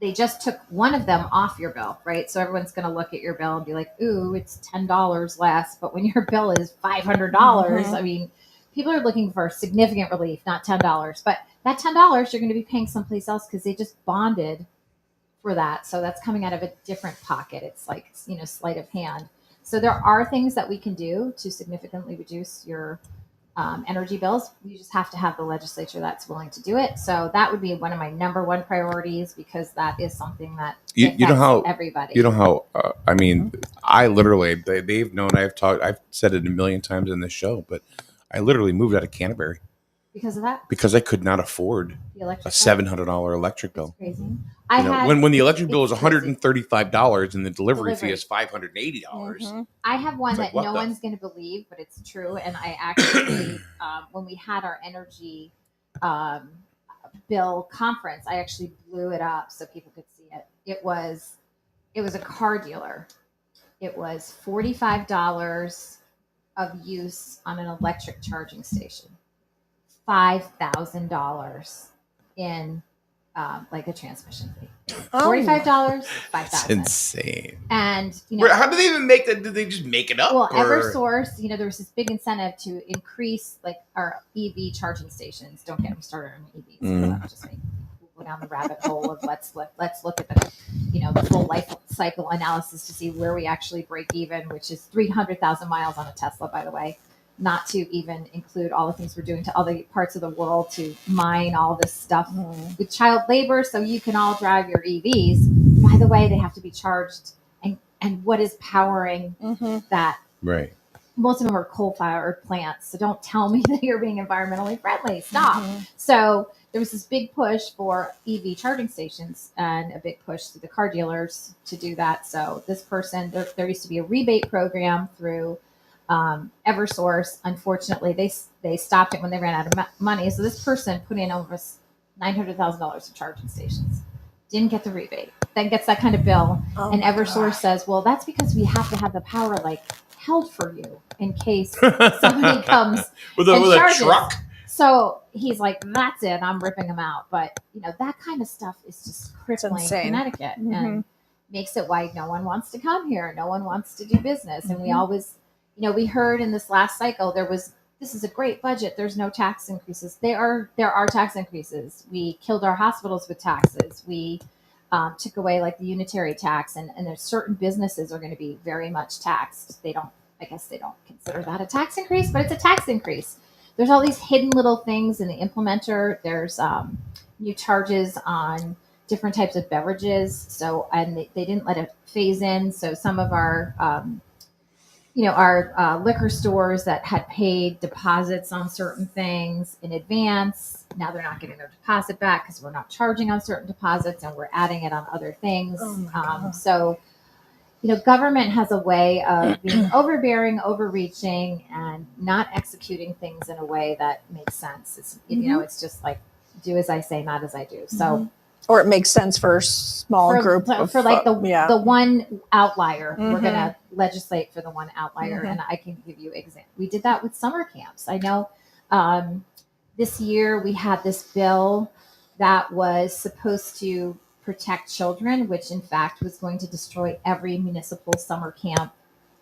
they just took one of them off your bill, right? So everyone's going to look at your bill and be like, ooh, it's $10 less. But when your bill is $500, I mean, people are looking for significant relief, not $10. But that $10 you're going to be paying someplace else because they just bonded for that. So that's coming out of a different pocket. It's like, sleight of hand. So there are things that we can do to significantly reduce your energy bills. We just have to have the legislature that's willing to do it. So that would be one of my number one priorities, because that is something that You know affects how everybody. You know how I mean, I literally they've known I've said it a million times in this show, but I literally moved out of Canterbury Because of that, because I could not afford the electric a $700 electric bill. crazy. When the electric bill is it's crazy. $135 and the delivery fee Delivery. is $580. I have one It's like, that what no the- one's going to believe, but it's true. And I actually, when we had our energy bill conference, I actually blew it up so people could see it. It was a car dealer. It was $45 of use on an electric charging station, $5,000 in like a transmission fee. $45, $5,000. It's insane. And How do they even make that? Did they just make it up? well, or- Eversource, there was this big incentive to increase like our EV charging stations. Don't get me started on EVs. Mhm. I'm just making people go down the rabbit hole of let's look at the full life cycle analysis to see where we actually break even, which is 300,000 miles on a Tesla, by the way. Not to even include all the things we're doing to other parts of the world to mine all this stuff with child labor, so you can all drive your EVs. By the way, they have to be charged, and what is powering that? Right. Most of them are coal-fired plants, so don't tell me that you're being environmentally friendly. Stop. So there was this big push for EV charging stations and a big push to the car dealers to do that. So this person, there used to be a rebate program through Eversource. Unfortunately, they stopped it when they ran out of money. So this person put in over $900,000 in charging stations. Didn't get the rebate. Then gets that kind of bill, and Eversource says, "Well, that's because we have to have the power like held for you in case somebody comes with and a charges." truck. So he's like, "That's it. I'm ripping them out." But that kind of stuff is just crippling Connecticut and makes it why no one wants to come here. No one wants to do business, and we always. We heard in this last cycle, this is a great budget. There's no tax increases. There are tax increases. We killed our hospitals with taxes. We took away like the unitary tax, and there's certain businesses are going to be very much taxed. I guess they don't consider that a tax increase, but it's a tax increase. There's all these hidden little things in the implementer. There's new charges on different types of beverages. So, and they didn't let it phase in. So some of our our liquor stores that had paid deposits on certain things in advance, now they're not getting their deposit back because we're not charging on certain deposits and we're adding it on other things. So, government has a way of being overbearing, overreaching, and not executing things in a way that makes sense. It's, it's just like, do as I say, not as I do. So, or it makes sense for a small group for like the one outlier. We're going to Mm-hmm. legislate for the one outlier, and I can give you examples. We did that with summer camps. I know this year we had this bill that was supposed to protect children, which in fact was going to destroy every municipal summer camp,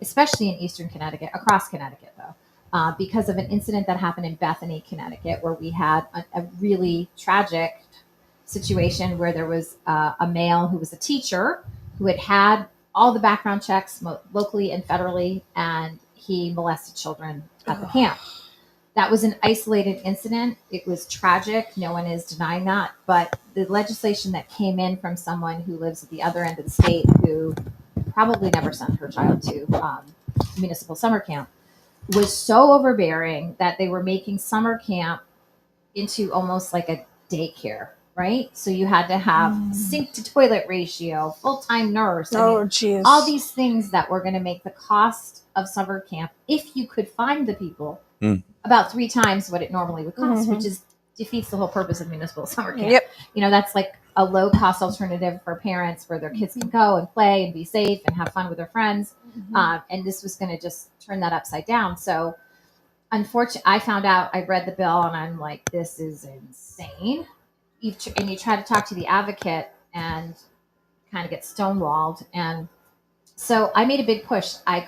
especially in Eastern Connecticut, across Connecticut though, because of an incident that happened in Bethany, Connecticut, where we had a really tragic situation where there was a male who was a teacher who had all the background checks locally and federally, and he molested children at the camp. That was an isolated incident. It was tragic. No one is denying that. But the legislation that came in from someone who lives at the other end of the state, who probably never sent her child to municipal summer camp, was so overbearing that they were making summer camp into almost like a daycare, right? So you had to have sink to toilet ratio, full-time nurse. Geez. All these things that were going to make the cost of summer camp, if you could find the people, about 3 times what it normally would cost, which defeats the whole purpose of municipal summer camp. Yep. That's like a low-cost alternative for parents where their kids can go and play and be safe and have fun with their friends. And this was going to just turn that upside down. So unfortunately, I found out, I read the bill and I'm like, this is insane. And you try to talk to the advocate and kind of get stonewalled. And so I made a big push. I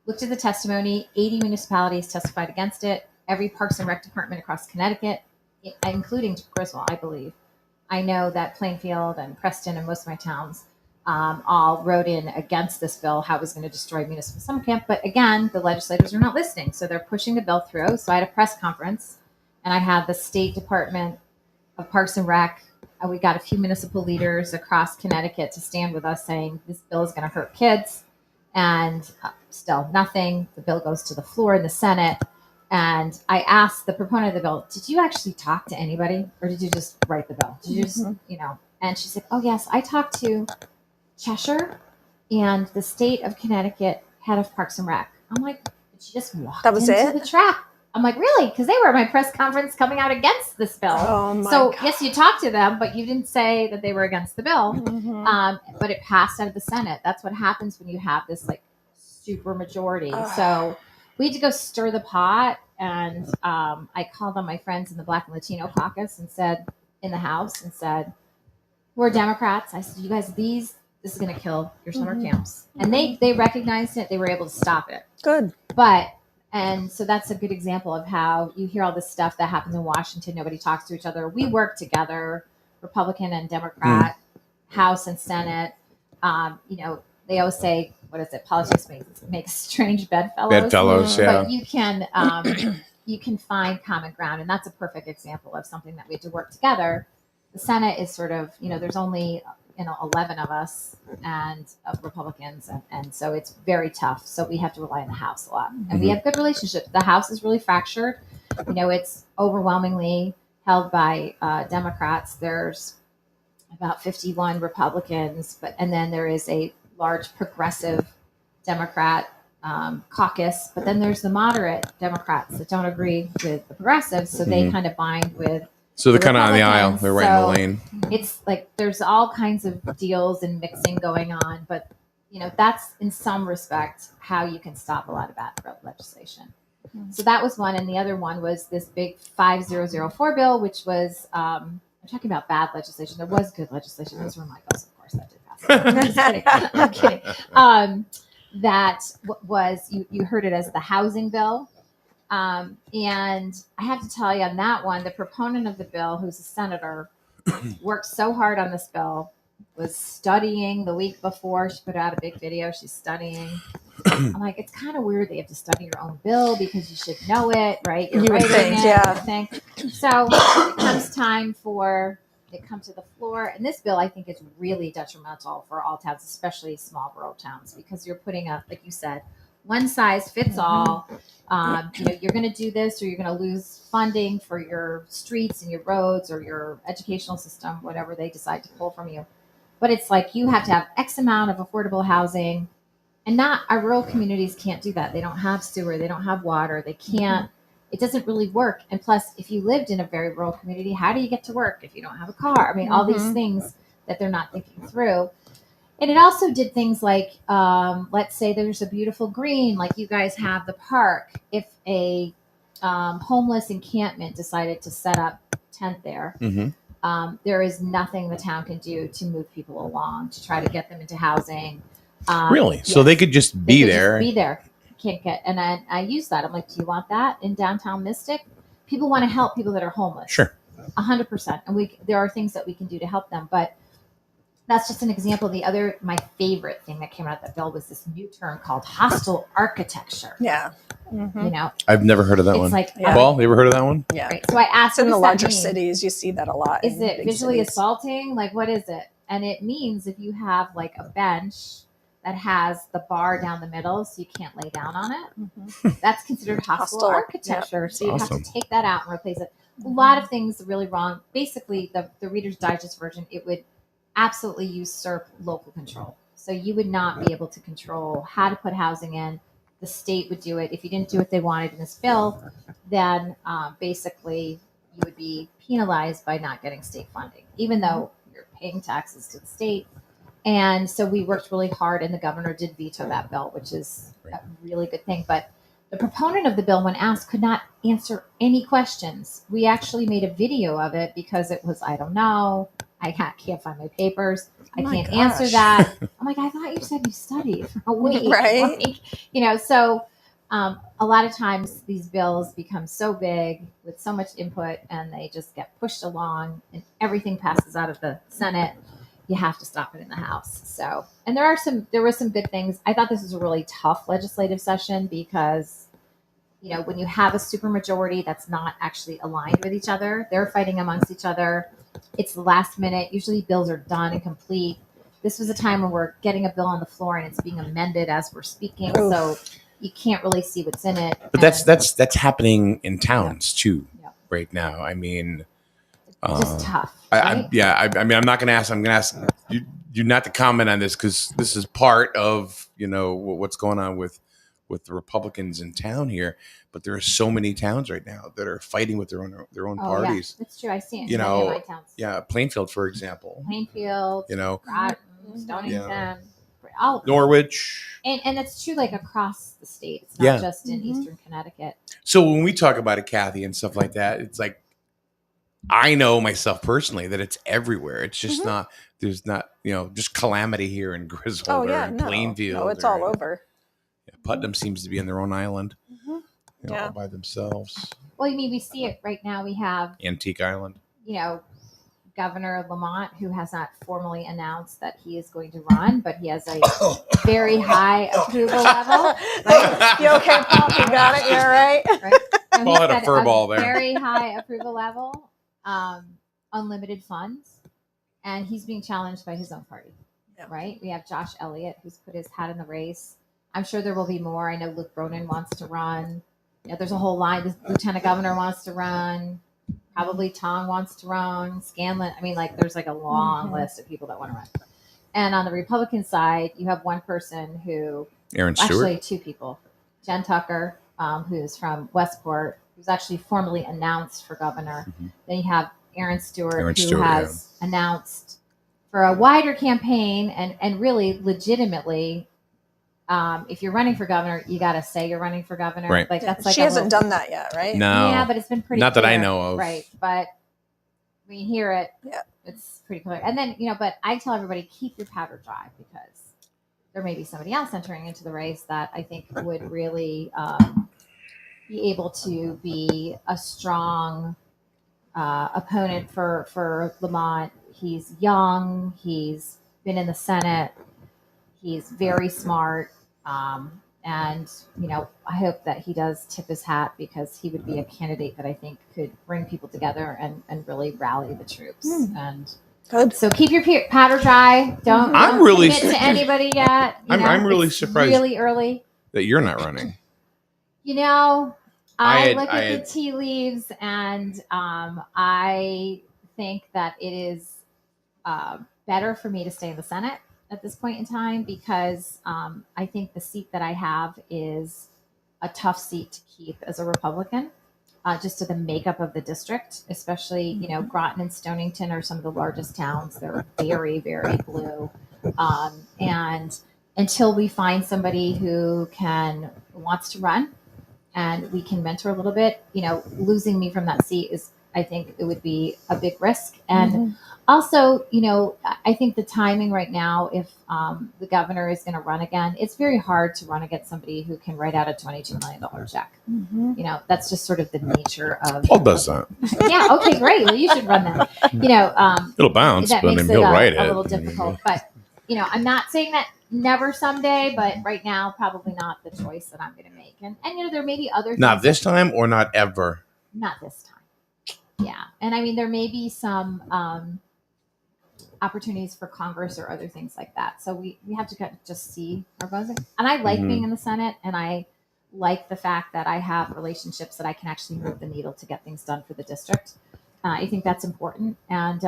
looked at the testimony. 80 municipalities testified against it. Every Parks and Rec department across Connecticut, including Griswold, I believe. I know that Plainfield and Preston and most of my towns all wrote in against this bill, how it was going to destroy municipal summer camp. But again, the legislators are not listening. So they're pushing the bill through. So I had a press conference and I had the State Department of Parks and Rec. We got a few municipal leaders across Connecticut to stand with us saying this bill is going to hurt kids. And still nothing. The bill goes to the floor in the Senate. And I asked the proponent of the bill, did you actually talk to anybody or did you just write the bill? Did you just, and she said, oh, yes, I talked to Cheshire and the state of Connecticut head of Parks and Rec. I'm like, did she just walk into the trap? I'm like, really? Because they were at my press conference coming out against this bill. Oh my so God. yes, you talked to them, but you didn't say that they were against the bill. But it passed out of the Senate. That's what happens when you have this like super majority. So we had to go stir the pot. And I called on my friends in the Black and Latino caucus and said, in the House, and said, we're Democrats. I said, you guys, this is going to kill your summer camps. And they recognized it. They were able to stop it. Good. And so that's a good example of how you hear all this stuff that happens in Washington. Nobody talks to each other. We work together, Republican and Democrat, House and Senate. They always say, what is it? Politics makes strange bedfellows. Bedfellows, yeah. But you can find common ground. And that's a perfect example of something that we had to work together. The Senate is sort of, there's only 11 of us and of Republicans. And so it's very tough. So we have to rely on the House a lot. And we have good relationships. The House is really fractured. It's overwhelmingly held by Democrats. There's about 51 Republicans, and then there is a large progressive Democrat caucus. But then there's the moderate Democrats that don't agree with the progressives. So they kind of bind with. So they're kind of on the aisle. They're right in the lane. It's like there's all kinds of deals and mixing going on, but that's in some respect how you can stop a lot of bad legislation. So that was one, and the other one was this big 5004 bill, which was I'm talking about bad legislation. There was good legislation. Those were my bills, of course. That did pass. I'm kidding. That was you heard it as the housing bill. And I have to tell you on that one, the proponent of the bill, who's a senator, worked so hard on this bill, was studying the week before. She put out a big video. She's studying. I'm like, it's kind of weird that you have to study your own bill because you should know it, right? You're writing it, yeah. So it comes time for it comes to the floor. And this bill, I think, is really detrimental for all towns, especially small rural towns, because you're putting up, like you said, one size fits all. You're going to do this or you're going to lose funding for your streets and your roads or your educational system, whatever they decide to pull from you. But it's like you have to have X amount of affordable housing, and our rural communities can't do that. They don't have sewer, they don't have water, they can't. It doesn't really work. And plus, if you lived in a very rural community, how do you get to work if you don't have a car? I mean, all these things that they're not thinking through. And it also did things like, let's say there's a beautiful green, like you guys have the park. If a homeless encampment decided to set up tent there, there is nothing the town can do to move people along, to try to get them into housing. Really? Yes. So they could just be there. Just be there. Can't get. And I use that. I'm like, do you want that in downtown Mystic? People want to help people that are homeless. Sure. 100%. And there are things that we can do to help them. But that's just an example. My favorite thing that came out of that bill was this new term called hostile architecture. Yeah. I've never heard of that one. Like, Paul, you ever heard of that one? Yeah. Right. So I asked, in the larger cities, you see that a lot. Is it visually assaulting? Like, what is it? And it means if you have like a bench that has the bar down the middle, so you can't lay down on it, that's considered hostile architecture. Yep. So you have to take that out and replace it. A lot of things are really wrong. Basically, the Reader's Digest version, it would absolutely usurp local control. So you would not be able to control how to put housing in. The state would do it. If you didn't do what they wanted in this bill, then basically you would be penalized by not getting state funding, even though you're paying taxes to the state. And so we worked really hard, and the governor did veto that bill, which is a really good thing. But the proponent of the bill, when asked, could not answer any questions. We actually made a video of it because it was, I don't know, I can't find my papers. I can't answer that. I'm like, I thought you said you studied for a week. Right. Like, so a lot of times these bills become so big with so much input and they just get pushed along and everything passes out of the Senate. you have to stop it in the House. So, and there were some good things. I thought this was a really tough legislative session because, you know, when you have a supermajority that's not actually aligned with each other, they're fighting amongst each other. It's the last minute. Usually bills are done and complete. This was a time when we're getting a bill on the floor and it's being amended as we're speaking. Oof. So you can't really see what's in it. But that's happening in towns too Yep. right now. I mean, just tough. I mean, I'm not going to ask. I'm going to ask you not to comment on this because this is part of, you know, what's going on with the Republicans in town here. But there are so many towns right now that are fighting with their own parties. Yeah, that's true. I see it. You in many of know, my towns. yeah, Plainfield, for example. Plainfield, You know, Groton, Stonington, all Norwich. And it's true, like across the state. It's not just in Eastern Connecticut. So when we talk about it, Kathy, and stuff like that, it's like, I know myself personally that it's everywhere. It's just not, there's not, you know, just calamity here in Griswold or in Plainfield. No, it's all over. Yeah, Putnam seems to be in their own island, you know, all by themselves. Well, I mean, we see it right now. We have Antique Island. You know, Governor Lamont, who has not formally announced that he is going to run, but he has a very high approval level. Right? You okay, Paul? You got it. You're right. So Paul had a fur ball there. Very high approval level, unlimited funds, and he's being challenged by his own party. Right? We have Josh Elliott, who's put his hat in the race. I'm sure there will be more. I know Luke Bronin wants to run. You know, there's a whole line. The Lieutenant Governor wants to run. Probably Tom wants to run. Scanlon. I mean, like, there's like a long list of people that want to run. And on the Republican side, you have one person who, Aaron Stewart. Actually, two people. Jen Tucker, who's from Westport, who's actually formally announced for governor. Then you have Aaron Stewart, who has announced for a wider campaign and really legitimately. If you're running for governor, you got to say you're running for governor. Right. Like that's like she hasn't done that yet, right? No. Yeah, but it's been pretty. Not clear, that I know of. Right, but when you hear it, it's pretty clear. And then but I tell everybody keep your powder dry because there may be somebody else entering into the race that I think would really be able to be a strong opponent for Lamont. He's young. He's been in the Senate. He's very smart. And, I hope that he does tip his hat because he would be a candidate that I think could bring people together and really rally the troops. And good. So keep your powder dry. Don't really commit to anybody yet. I'm really surprised really early that you're not running. I look at the tea leaves and I think that it is better for me to stay in the Senate at this point in time because I think the seat that I have is a tough seat to keep as a Republican, just to the makeup of the district, especially, Groton and Stonington are some of the largest towns. They're very, very blue. And until we find somebody who wants to run and we can mentor a little bit, losing me from that seat is, I think it would be a big risk. And also, I think the timing right now, if the governor is going to run again, it's very hard to run against somebody who can write out a $22 million check. That's just sort of the nature of. Paul does that. Yeah. Okay. Great. Well, you should run that. It'll bounce, that but makes he'll write it. A little difficult, but I'm not saying that never someday, but right now, probably not the choice that I'm going to make. And there may be other. Not this time or not ever. Not this time. Yeah. And I mean, there may be some opportunities for Congress or other things like that. So we have to just see our buzzing. And I like being in the Senate, and I like the fact that I have relationships that I can actually move the needle to get things done for the district. I think that's important. And,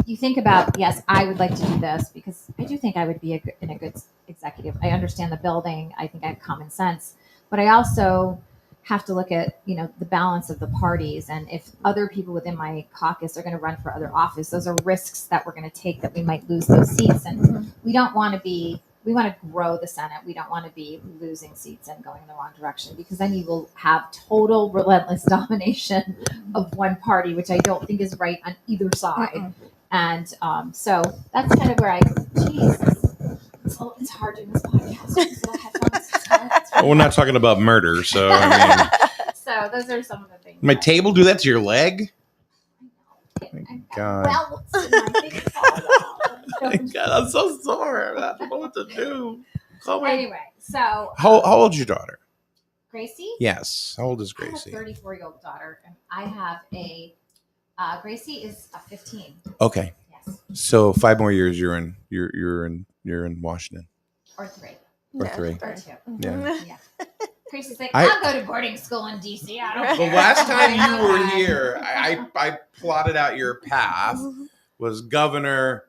you think about, yes, I would like to do this because I do think I would be a good executive. I understand the building. I think I have common sense, but I also have to look at, the balance of the parties. And if other people within my caucus are going to run for other office, those are risks that we're going to take that we might lose those seats. And we don't want to we want to grow the Senate. We don't want to be losing seats and going in the wrong direction because then you will have total relentless domination of one party, which I don't think is right on either side. And so that's kind of where it's hard doing this podcast. Well, we're not talking about murder, so I mean. So those are some of the things. My table do that to your leg? I God. Well, my thing falls out. God, I'm so sorry. I don't know what to do. Chloe. Anyway, so How old's your daughter? Gracie? Yes. How old is I have a Gracie? 34-year-old daughter, and I have a Gracie is 15. Okay. Yes. So 5 more years you're in Washington. Or 3. Or 3. Or 2. Yeah. Yeah. Gracie's like, I- I'll go to boarding school in DC. I don't The care. last time you were here, I plotted out your path was governor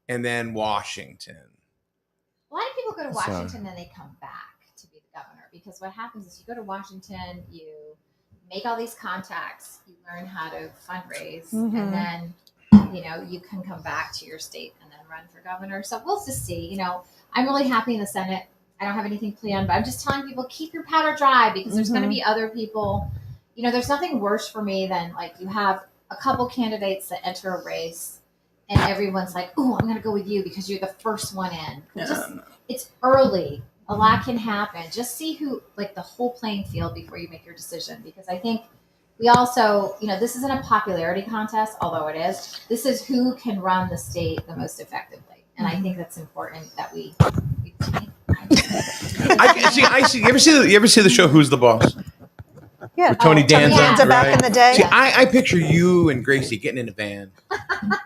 and then Washington. A lot of people go to So- Washington and they come back to be the governor because what happens is you go to Washington, you make all these contacts, you learn how to fundraise, and then you can come back to your state and then run for governor. So we'll just see. I'm really happy in the Senate. I don't have anything planned, but I'm just telling people keep your powder dry because there's going to be other people. There's nothing worse for me than like you have a couple candidates that enter a race and everyone's like, "Oh, I'm going to go with you because you're the first one in." It's early. A lot can happen. Just see who, like the whole playing field before you make your decision. Because I think we also, this isn't a popularity contest, although it is. This is who can run the state the most effectively. And I think that's important that we I see. You ever see the show Who's the Boss? Yeah. With Tony Danza. Danza back right? in the day. See, I picture you and Gracie getting in a van,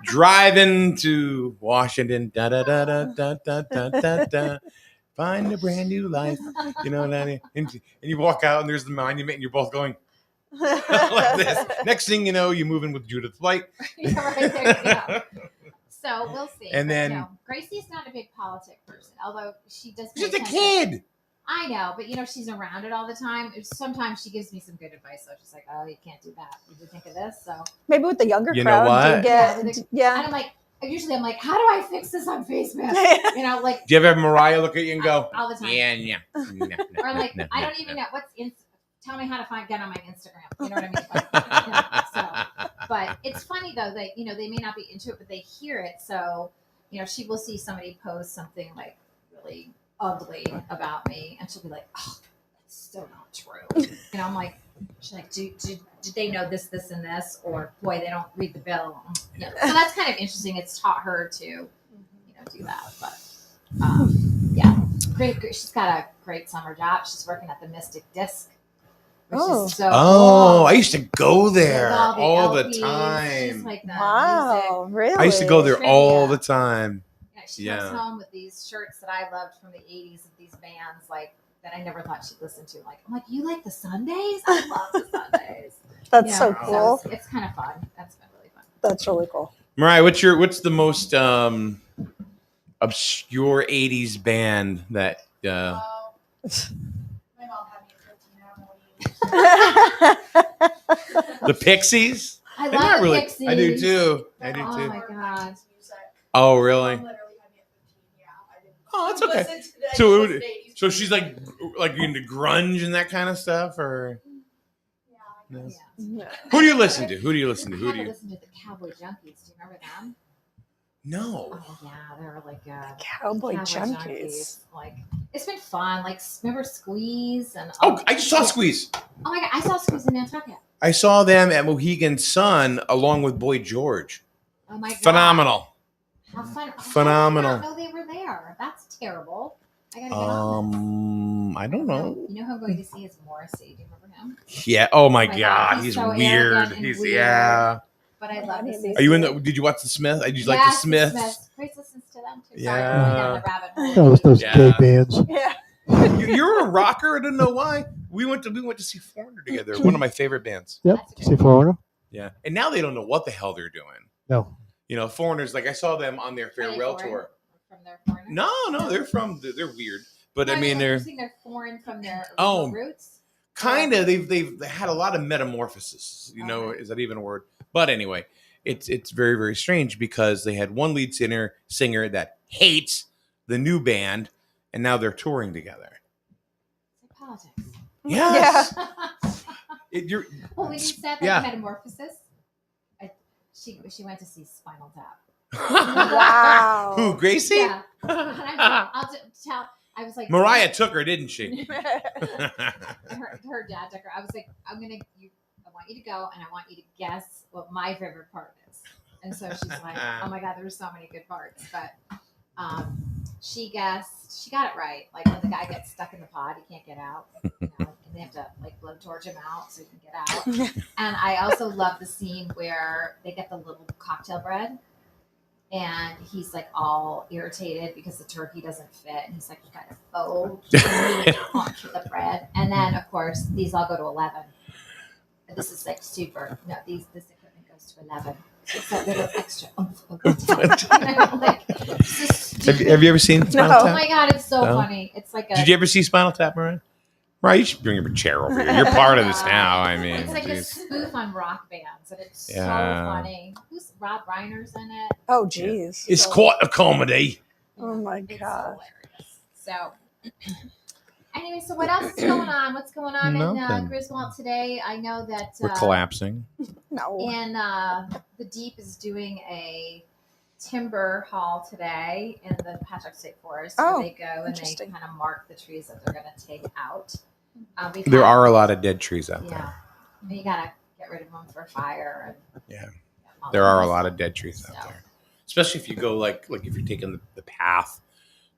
driving to Washington. Da da da da da da da da da. Find a brand new life. You know what I mean? And you walk out and there's the monument and you're both going like this. Next thing you know, you move in with Judith Light. Yeah, right, there you go. So we'll see. And But, then- Gracie's not a big politic person, although she does. She's pay a attention. kid. I know, but she's around it all the time. Sometimes she gives me some good advice. So she's like, "Oh, you can't do that. Did you think of this?" So Maybe with the younger You know crowd, what? do you get, And yeah. I'm like, usually I'm like, "How do I fix this on Facebook?" Like Do you ever have Mariah look at you and go, all the time. yeah. Or I'm like, I don't even know what's in. Tell me how to get on my Instagram. You know what I mean? But it's funny though that they may not be into it, but they hear it. So she will see somebody post something like really ugly about me, and she'll be like, "Oh, that's still not true." I'm like, she's like, "Did they know this, and this?" Or, "Boy, they don't read the bill." So that's kind of interesting. It's taught her to, do that. But yeah, great. She's got a great summer job. She's working at the Mystic Disc. Which is so cool. I used to go there With all the LPs. time. She's like the Wow, really? I used to go there Trivia. all the time. She comes home with these shirts that I loved from the 80s of these bands, like that I never thought she'd listen to. Like, I'm like, you like the Sundays? I love the Sundays. That's so cool. It's kind of fun. That's been really fun. That's really cool. Mariah, what's the most obscure 80s band that My mom had me at 15. I don't know what the Pixies? I They're love not the really. Pixies. I do too. Oh my god. Oh really? Oh, that's okay. Listen to the So, United States. so she's like into grunge and that kind of stuff, or no? Who do you listen to? Who do you listen to? I Who do haven't you? listened to the Cowboy Junkies. Do you remember them? No. Oh yeah, they were like Cowboy Junkies. Like it's been fun. Like remember Squeeze and Oh, I just saw Squeeze. Oh my god, I saw Squeeze in Nantucket. I saw them at Mohegan Sun along with Boy George. Oh my god, Phenomenal. How fun! Phenomenal. I did not know they were there. That's terrible. I gotta get on I don't know. this. You know who I'm going to see is Morrissey. Do you remember him? Yeah. Oh my my God, God, he's so weird. arrogant and He's weird. yeah. But I love this. Are you in the? Did you watch the Smith? Did you like the Smiths? Grace listens to them too. Yeah. Sorry, I'm going down the rabbit hole. Those Yeah. gay bands. Yeah. You're a rocker. I didn't know why. We went to see Foreigner together. One of my favorite bands. Yep. See Florida? Yeah. And now they don't know what the hell they're doing. No. Foreigners. Like I saw them on their farewell tour. From their foreigner? No, they're weird. But I mean, You're they're saying they're foreign from their Oh. roots. kind of. They've had a lot of metamorphosis. Is that even a word? But anyway, it's very very strange because they had one lead singer that hates the new band, and now they're touring together. It's like politics. Yes. You're Well, when you said like yeah. metamorphosis, she went to see Spinal Tap. Wow. Who, Gracie? Yeah. And I'll tell. I was like, Mariah took her, didn't she? her dad took her. I was like, I want you to go, and I want you to guess what my favorite part is. And so she's like, oh my God, there's so many good parts. But she got it right. Like when the guy gets stuck in the pod, he can't get out. You know, and they have to like blowtorch him out so he can get out. And I also love the scene where they get the little cocktail bread. And he's like all irritated because the turkey doesn't fit. And he's like, you got to fold onto the bread. And then, of course, these all go to 11. This is like super. No, this equipment goes to 11. It's that little extra oomph of the Have you ever seen Spinal Tap? Oh my God, it's so funny. It's like Did you ever see Spinal Tap, Mariah? Right, you should bring your chair over here. You're part of this now. I mean, it's like a geez. spoof on rock bands, and it's so funny. Who's Rob Reiner's in it? Oh, geez. It's quite a comedy. Oh my God. So, anyway, so what else is going on? What's going on in Nothing. Griswold today? I know that We're collapsing. No. And the Deep is doing a timber haul today in the Patchogue State Forest. Oh, where they go and they kind of mark the trees that they're going to take out. There are a lot of dead trees out there. Yeah, and you got to get rid of them for fire. And, Yeah, there are a lot of dead trees out there, especially if you go like if you're taking the path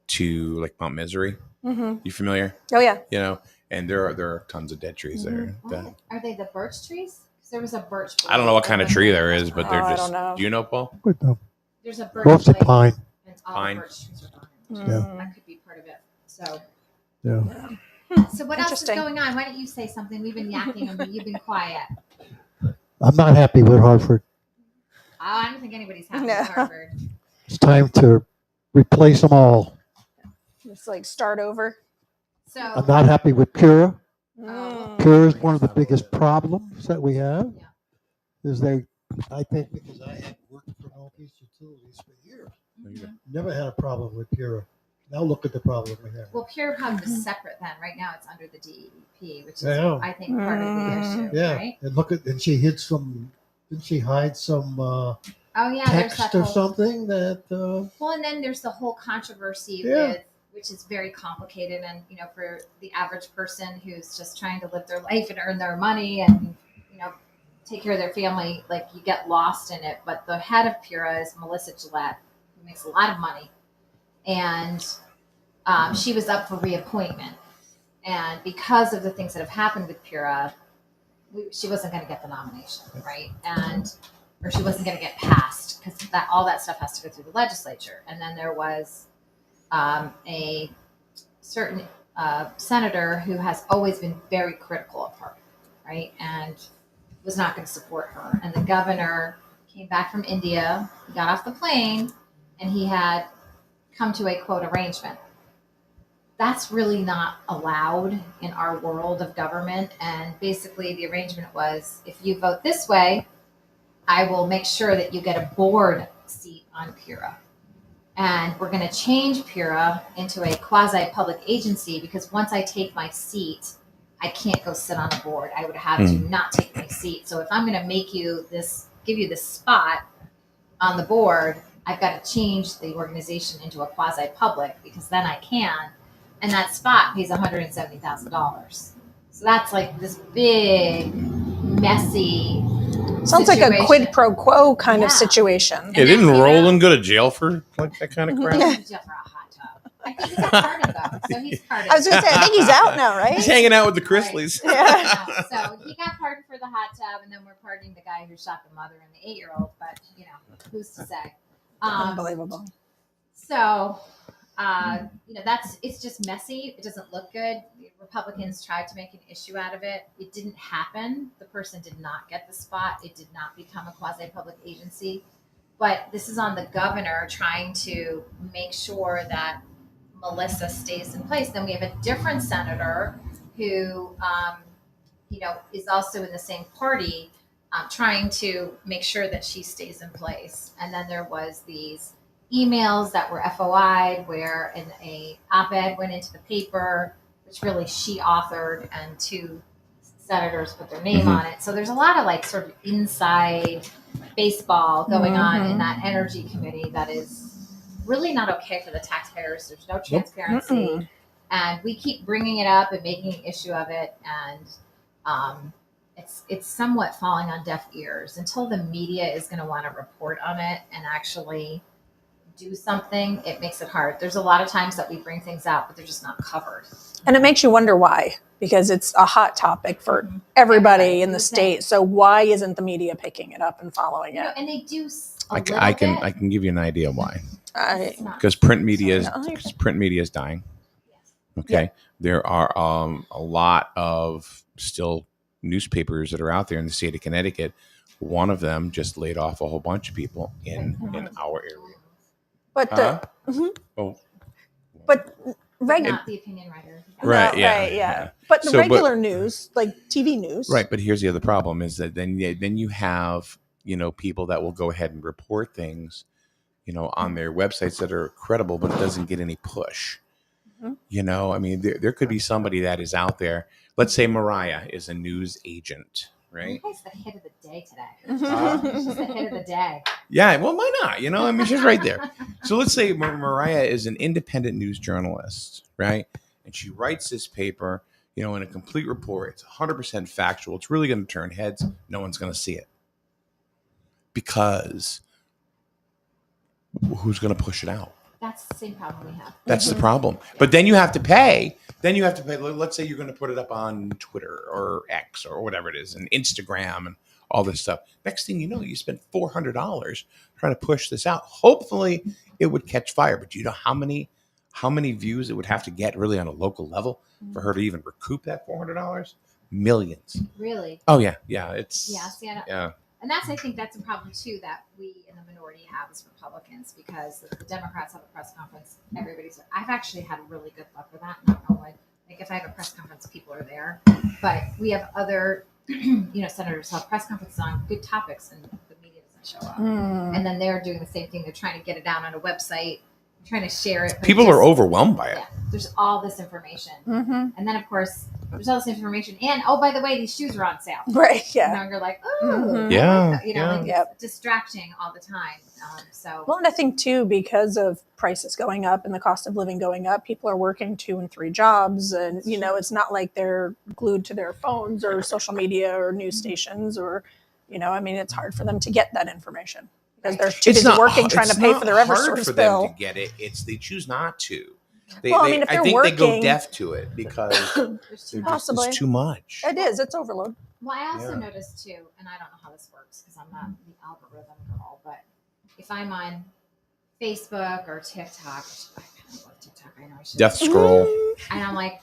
to like Mount Misery. Mm-hmm. You familiar? Oh yeah. You know, and there are tons of dead trees there. That, are they the birch trees? Because there was a birch. I don't know what kind of tree there is, but they're I just. don't know. Do you know, Paul? There's a birch. Mostly blade, pine. And all Pine. the birch trees are Mm. gone. That could be part of it. So. Yeah. So what else is Interesting. going on? Why don't you say something? We've been yakking and you've been quiet. I'm not happy with Hartford. Oh, I don't think anybody's happy No. with Harvard. It's time to replace them all. Just like start over. So I'm not happy with Pura. Mm. Pura is one of the biggest problems that we have. Is I think because I have worked for Northeast Utilities for years, never had a problem with Pura. Now look at the problem we have. Well, Pure Hub is separate then. Right now it's under the DEP, which is, Yeah. I think, part of the issue, Yeah, right? and she hid some. Didn't she hide some Oh, yeah, there's text that or whole, something that? Well, and then there's the whole controversy Yeah. with, which is very complicated, and for the average person who's just trying to live their life and earn their money and take care of their family, like you get lost in it. But the head of Pura is Melissa Gillette, who makes a lot of money, and she was up for reappointment, and because of the things that have happened with Pura, she wasn't going to get the nomination, right? Or she wasn't going to get passed because all that stuff has to go through the legislature. And then there was a certain senator who has always been very critical of her, right? And was not going to support her. And the governor came back from India, he got off the plane, and he had come to a quote arrangement. That's really not allowed in our world of government. And basically the arrangement was, if you vote this way, I will make sure that you get a board seat on Pura. And we're going to change Pura into a quasi-public agency because once I take my seat, I can't go sit on a board. I would have to not take my seat. So if I'm going to give you this spot on the board, I've got to change the organization into a quasi-public because then I can. And that spot pays $170,000. So that's like this big, messy Sounds situation. like a quid pro quo kind of situation. Yeah, didn't Roland go to jail for like that kind of crap? He went to jail for a hot tub. I think he's a pardon though. So he's pardoned. I was going to say, I think he's out now, right? He's hanging out with the Chrisleys. Yeah. So he got pardoned for the hot tub, and then we're pardoning the guy who shot the mother and the 8-year-old. But who's to say? Unbelievable. So, it's just messy. It doesn't look good. The Republicans tried to make an issue out of it. It didn't happen. The person did not get the spot. It did not become a quasi-public agency. But this is on the governor trying to make sure that Melissa stays in place. Then we have a different senator who, is also in the same party, trying to make sure that she stays in place. And then there was these emails that were FOI'd where a op-ed went into the paper, which really she authored, and 2 senators put their name on it. So there's a lot of like sort of inside baseball going on in that energy committee that is really not okay for the taxpayers. There's no transparency. And we keep bringing it up and making an issue of it. And it's somewhat falling on deaf ears until the media is going to want to report on it and actually do something. It makes it hard. There's a lot of times that we bring things out, but they're just not covered. And it makes you wonder why, because it's a hot topic for everybody in the state. So why isn't the media picking it up and following it? And they do. I can give you an idea why. Because I- print media is dying. Okay, there are a lot of still newspapers that are out there in the state of Connecticut. One of them just laid off a whole bunch of people in our area. But Oh, but regular, Not the opinion writer. right, yeah, right, yeah. But the regular news, like TV news, right. But here's the other problem: is that then you have people that will go ahead and report things, on their websites that are credible, but it doesn't get any push. I mean, there could be somebody that is out there. Let's say Mariah is a news agent, right? Mariah's the hit of the day today. She's the hit of the day. Yeah, well, why not? I mean, she's right there. So let's say Mariah is an independent news journalist, right? And she writes this paper, in a complete report. It's 100% factual. It's really going to turn heads. No one's going to see it. Because who's going to push it out? That's the same problem we have. That's the problem. But then you have to pay. Let's say you're going to put it up on Twitter or X or whatever it is, and Instagram and all this stuff. Next thing you know, you spend $400 trying to push this out. Hopefully, it would catch fire. But do you know how many views it would have to get really on a local level for her to even recoup that $400? Millions. Really? Oh yeah. It's yeah. And I think that's a problem too that we in the minority have as Republicans, because the Democrats have a press conference. I've actually had really good luck with that. Knock on wood. Like if I have a press conference, people are there. But we have other, senators have press conferences on good topics, and the media doesn't show up. And then they're doing the same thing. They're trying to get it down on a website, trying to share it. People are overwhelmed by it. Yeah, there's all this information, and then of course there's all this information, and oh, by the way, these shoes are on sale. Right? Yeah. And you're like, oh, yeah, it's distracting all the time. Well, and I think too, because of prices going up and the cost of living going up, people are working 2 and 3 jobs, and it's not like they're glued to their phones or social media or news stations or, I mean, it's hard for them to get that information because they're too busy working trying to pay for their Eversource bill. Them to get it. They choose not to. If they're working, they go deaf to it because it's too much. It is. It's overload. Well, I also noticed too, and I don't know how this works because I'm not the algorithm girl, but if I'm on Facebook or TikTok, I kind of love TikTok. I know I should. Death scroll. And I'm like,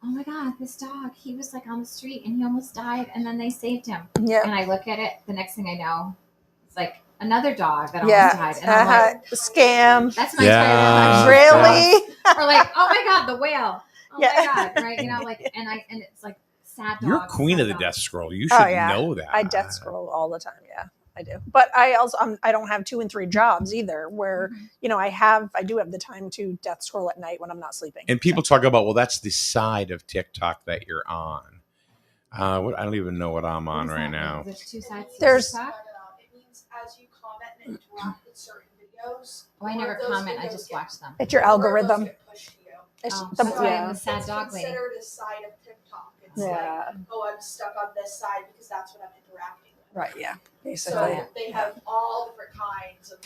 oh my God, this dog, he was like on the street and he almost died, and then they saved him. Yeah. And I look at it, the next thing I know, it's like another dog that almost died. And I'm like, scam. That's my entire Really? Or like, oh my God, the whale. Oh my God, right? And it's like sad dog. You're queen of the death scroll. You should know that. I death scroll all the time. Yeah, I do. But I also I don't have 2 and 3 jobs either. Where I do have the time to death scroll at night when I'm not sleeping. And people talk about, well, that's the side of TikTok that you're on. I don't even know what I'm on right now. There's 2 sides. There's. It means as you comment and interact with certain videos. Oh, I never comment. I just watch them. It's your algorithm. I'm a sad dog lady. Considered a side of TikTok. It's Yeah. like, oh, I'm stuck on this side because that's what I'm interacting with. Right. Yeah. Basically. So they have all different kinds of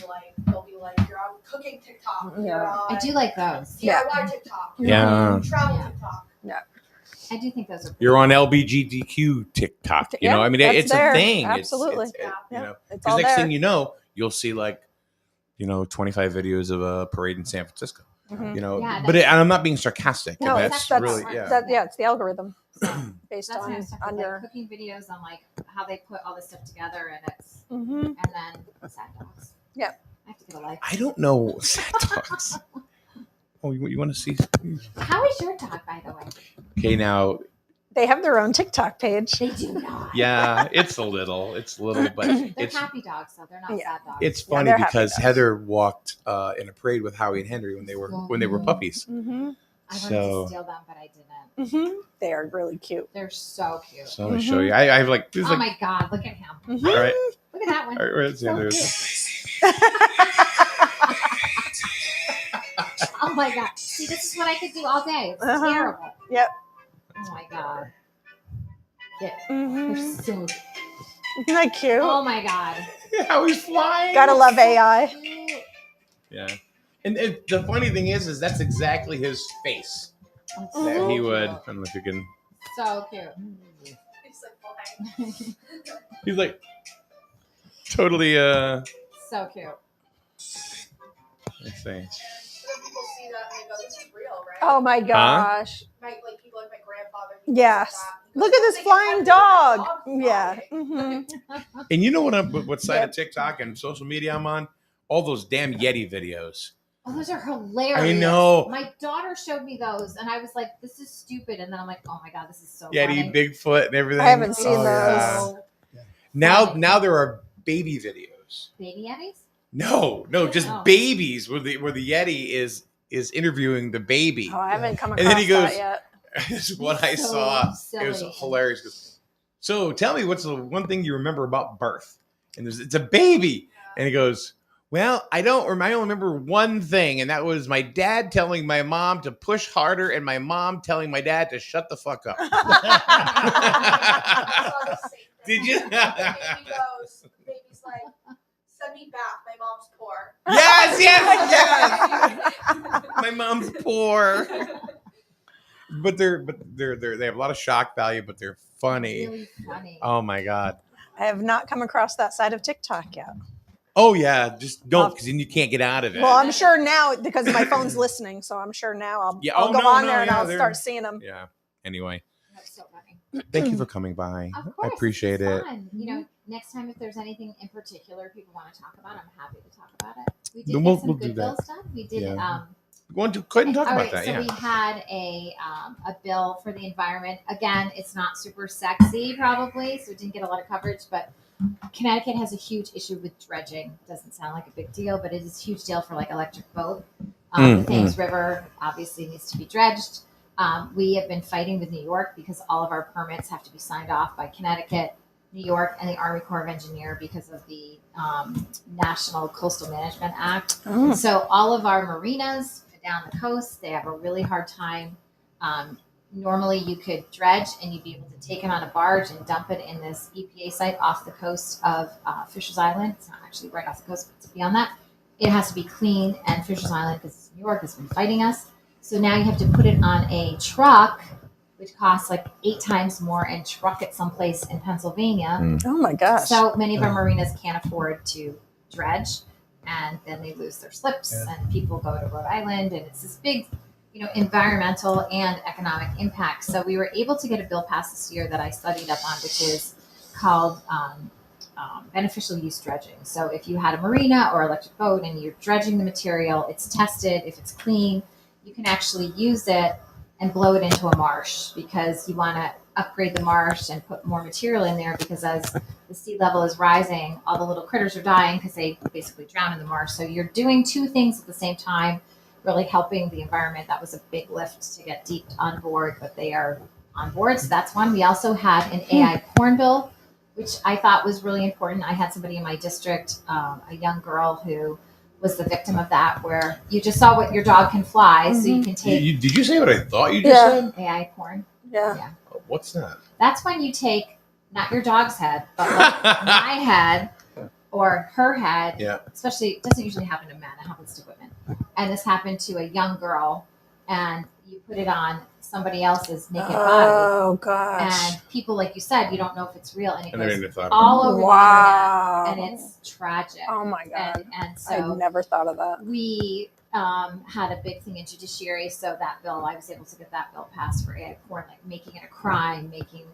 they'll be like, you're on cooking TikTok. Yeah. You're on I do like those. DIY TikTok. You're Yeah. on travel TikTok. Yeah. I do think those are. You're on LBGTQ TikTok. I mean, that's it's there. a thing. Absolutely. It's It's all next there. thing you know, you'll see 25 videos of a parade in San Francisco. Yeah, And I'm not being sarcastic. No, that's really it's the algorithm based That's what I was talking on about, your cooking videos on how they put all this stuff together, and it's Mhm. and then sad dogs. Yeah. I have to get a life. I don't know sad dogs. Oh, you want to see? How is your dog, by the way? Okay, now. They have their own TikTok page. They do not. Yeah, it's a little, but They're it's happy dogs, though. They're not sad dogs. it's funny they're happy because dogs. Heather walked in a parade with Howie and Henry when they were puppies. Mm-hmm. I wanted So- to steal them, but I didn't. Mm-hmm. They are really cute. They're so cute. So I'm gonna show you. I have there's Oh my God! Look at him. all right, Look at that one. all right, let's see. So There's- Oh my God! See, this is what I could do all day. It's Uh-huh. terrible. Yep. Oh my God. rocket. Mhm. They're so Isn't that cute? Oh my god. How he's flying. Gotta love AI. Yeah. And the funny thing is that's exactly his face. That he would. I don't know if you can. So cute. He's like totally. So cute. Let's see. People see that and they go, "This is real, right?" Oh my gosh. Like people like my grandfather. Yes. Look at this flying dog. Yeah. Mhm. And you know what side of TikTok and social media I'm on? All those damn Yeti videos. Oh, those are hilarious. I know. My daughter showed me those, and I was like, "This is stupid." And then I'm like, "Oh my god, this is so Yeti, funny." Bigfoot, and everything. I haven't seen those. Yeah. Now there are baby videos. Baby Yetis? No, just babies where the Yeti is interviewing the baby. Oh, I haven't come And across then he goes, that yet. This is what I So saw. silly. It was hilarious. He goes, so tell me what's the one thing you remember about birth? And it's a baby. And he goes, well, I only remember one thing, and that was my dad telling my mom to push harder and my mom telling my dad to shut the fuck up. Did you? The baby goes, the baby's like, "Send me back. My mom's poor." Yes. My mom's poor. But they have a lot of shock value, but they're funny. Really funny. Oh my god. I have not come across that side of TikTok yet. Oh yeah, just don't, because then you can't get out of it. Well, I'm sure now because my phone's listening, so I'm sure now I'll go on there and I'll start seeing them. Yeah. Anyway, That's so funny. thank you for coming by. Of course, I appreciate it's it. fun. You know, next time if there's anything in particular people want to talk about, I'm happy to talk about it. We did Then get we'll some do good that. bills done. We did. Yeah. Go ahead and talk All about right, that. so Yeah. we had a bill for the environment. Again, it's not super sexy, probably, so it didn't get a lot of coverage. But Connecticut has a huge issue with dredging. Doesn't sound like a big deal, but it is a huge deal for like electric boat. The Thames River obviously needs to be dredged. We have been fighting with New York because all of our permits have to be signed off by Connecticut, New York, and the Army Corps of Engineers because of the National Coastal Management Act. Oh. So all of our marinas down the coast, they have a really hard time. Normally you could dredge and you'd be able to take it on a barge and dump it in this EPA site off the coast of Fisher's Island. It's not actually right off the coast, but it's beyond that. It has to be clean, and Fisher's Island, because New York has been fighting us. So now you have to put it on a truck, which costs like 8 times more, and truck it someplace in Pennsylvania. Oh my gosh. So many of our marinas can't afford to dredge, and then they lose their slips, and people go to Rhode Island, and it's this big, environmental and economic impact. So we were able to get a bill passed this year that I studied up on, which is called beneficial use dredging. So if you had a marina or electric boat and you're dredging the material, it's tested. If it's clean, you can actually use it and blow it into a marsh, because you want to upgrade the marsh and put more material in there, because as the sea level is rising, all the little critters are dying because they basically drown in the marsh. So you're doing 2 things at the same time, really helping the environment. That was a big lift to get DEEP on board, but they are on board. So that's one. We also had an AI porn bill, which I thought was really important. I had somebody in my district, a young girl who was the victim of that, where you just saw what your dog can fly, so you can take Did you say what I thought you just said? AI porn. Yeah. What's that? That's when you take not your dog's head, but like my head or her head. Yeah. Especially, it doesn't usually happen to men. It happens to women. And this happened to a young girl, and you put it on somebody else's naked body. Oh gosh. And people, like you said, you don't know if it's real, and it And they goes made it thought. all over Wow. the internet, and it's tragic. Oh my god. And I so never thought of that. we had a big thing in judiciary, so that bill, I was able to get that bill passed for AI porn, like making it a crime, making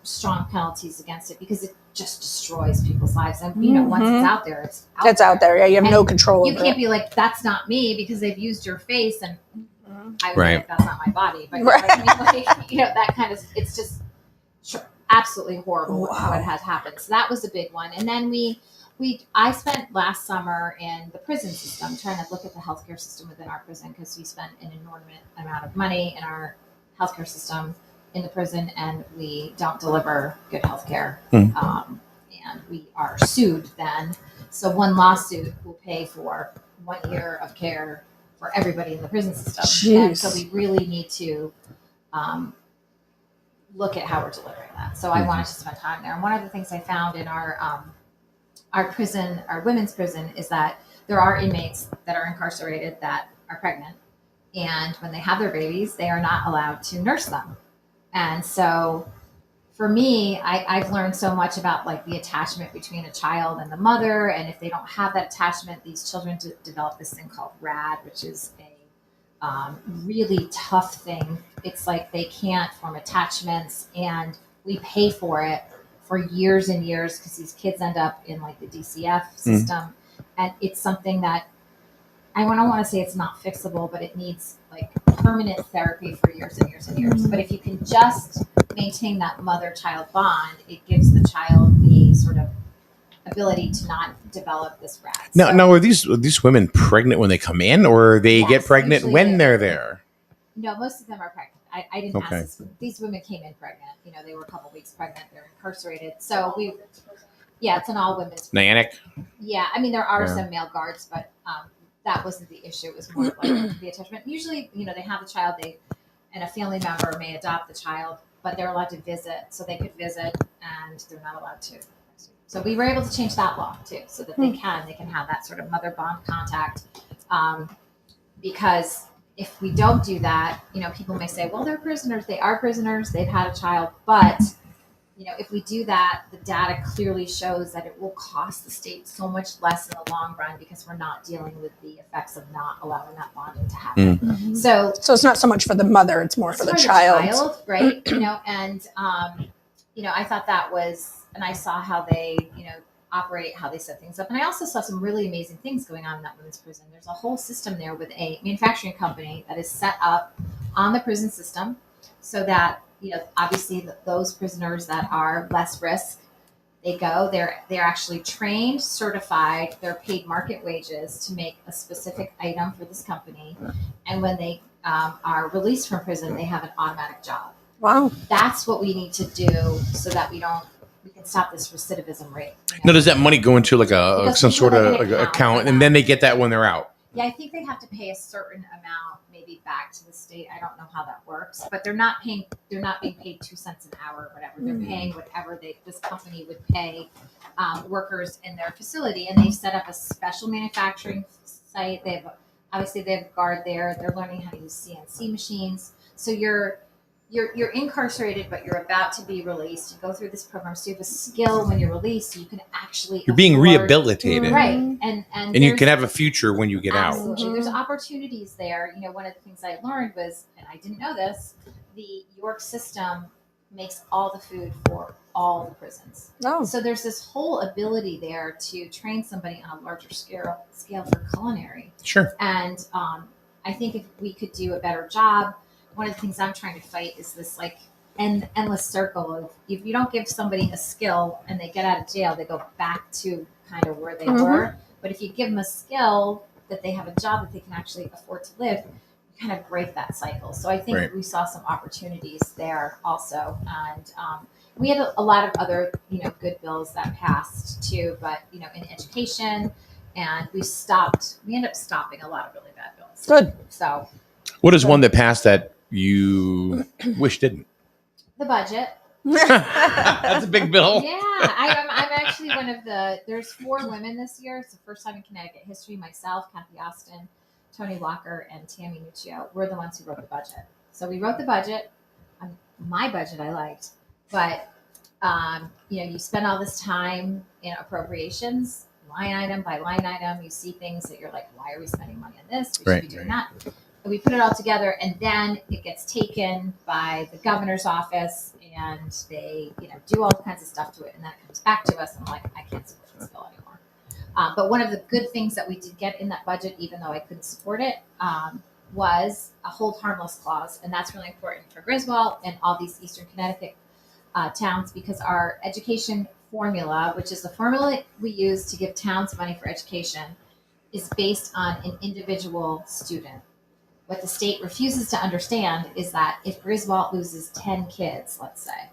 strong penalties against it, because it just destroys people's lives. And once it's out there, it's Out there. Yeah, you have no control You over can't it. be like, that's not me, because they've used your face, and I was Right. like, that's not my body. But Right. that kind of, it's just absolutely horrible Wow. what had happened. So that was a big one. And then I spent last summer in the prison system trying to look at the healthcare system within our prison, because we spent an inordinate amount of money in our healthcare system in the prison, and we don't deliver good healthcare. And we are sued then. So one lawsuit will pay for 1 year of care for everybody in the prison system. And so Jeez. we really need to look at how we're delivering that. So I wanted to spend time there. And one of the things I found in our prison, our women's prison, is that there are inmates that are incarcerated that are pregnant. And when they have their babies, they are not allowed to nurse them. And so for me, I've learned so much about like the attachment between a child and the mother. And if they don't have that attachment, these children develop this thing called RAD, which is a really tough thing. It's like they can't form attachments, and we pay for it for years and years because these kids end up in like the DCF system. And it's something that I don't want to say it's not fixable, but it needs like permanent therapy for years and years and years. But if you can just maintain that mother-child bond, it gives the child the sort of ability to not develop this RAD. Now, are these women pregnant when they come in, or they get pregnant when they're there? No, most of them are pregnant. I didn't ask this. These women came in pregnant. You know, they were a couple weeks pregnant. They're incarcerated. So it's an all women's. Nyannick? Yeah, I mean, there are some male guards, but that wasn't the issue. It was more like the attachment. Usually, you know, they have a child, and a family member may adopt the child, but they're allowed to visit. So they could visit, and they're not allowed to. So we were able to change that law too, so that they can have that sort of mother bond contact. Because if we don't do that, you know, people may say, well, they're prisoners. They are prisoners. They've had a child. But, you know, if we do that, the data clearly shows that it will cost the state so much less in the long run because we're not dealing with the effects of not allowing that bonding to happen. So it's not so much for the mother, it's more for the child. Right? You know, and, you know, I thought that was, and I saw how they, you know, operate, how they set things up. And I also saw some really amazing things going on in that women's prison. There's a whole system there with a manufacturing company that is set up on the prison system so that, you know, obviously those prisoners that are less risk, they're actually trained, certified, they're paid market wages to make a specific item for this company. And when they are released from prison, they have an automatic job. Wow. That's what we need to do so that we can stop this recidivism rate. You know? Now, does that money go into like some sort of like account, and then they get that when they're out? Yeah, I think they have to pay a certain amount, maybe back to the state. I don't know how that works, but they're not being paid 2 cents an hour or whatever. They're paying whatever this company would pay workers in their facility, and they've set up a special manufacturing site. They have a guard there. They're learning how to use CNC machines. So you're incarcerated, but you're about to be released. You go through this program, so you have a skill when you're released. So you can actually being rehabilitated, right? And you can have a future when you get absolutely. out. There's opportunities there. You know, one of the things I learned was, and I didn't know this, the York system makes all the food for all the prisons. Oh. So there's this whole ability there to train somebody on a larger scale for culinary. Sure. And I think if we could do a better job. One of the things I'm trying to fight is this like endless circle of if you don't give somebody a skill and they get out of jail, they go back to kind of where they were. But if you give them a skill that they have a job that they can actually afford to live, you kind of break that cycle. So I think we saw some opportunities there also. And we had a lot of other, you know, good bills that passed too, but, you know, in education, and we ended up stopping a lot of really bad bills. Good. So what is one that passed that you wish didn't? The budget. That's a big bill. Yeah, I'm actually one of there's 4 women this year. It's the first time in Connecticut history. Myself, Kathy Austin, Tony Walker, and Tammy Nuccio. We're the ones who wrote the budget. So we wrote the budget. My budget I liked, but you know, you spend all this time in appropriations, line item by line item. You see things that you're like, why are we spending money on this? We should be doing that. And we put it all together, and then it gets taken by the governor's office, and they, you know, do all kinds of stuff to it, and then it comes back to us. And I'm like, I can't support this bill anymore. But one of the good things that we did get in that budget, even though I couldn't support it, was a hold harmless clause, and that's really important for Griswold and all these Eastern Connecticut towns, because our education formula, which is the formula we use to give towns money for education, is based on an individual student. What the state refuses to understand is that if Griswold loses 10 kids, let's say,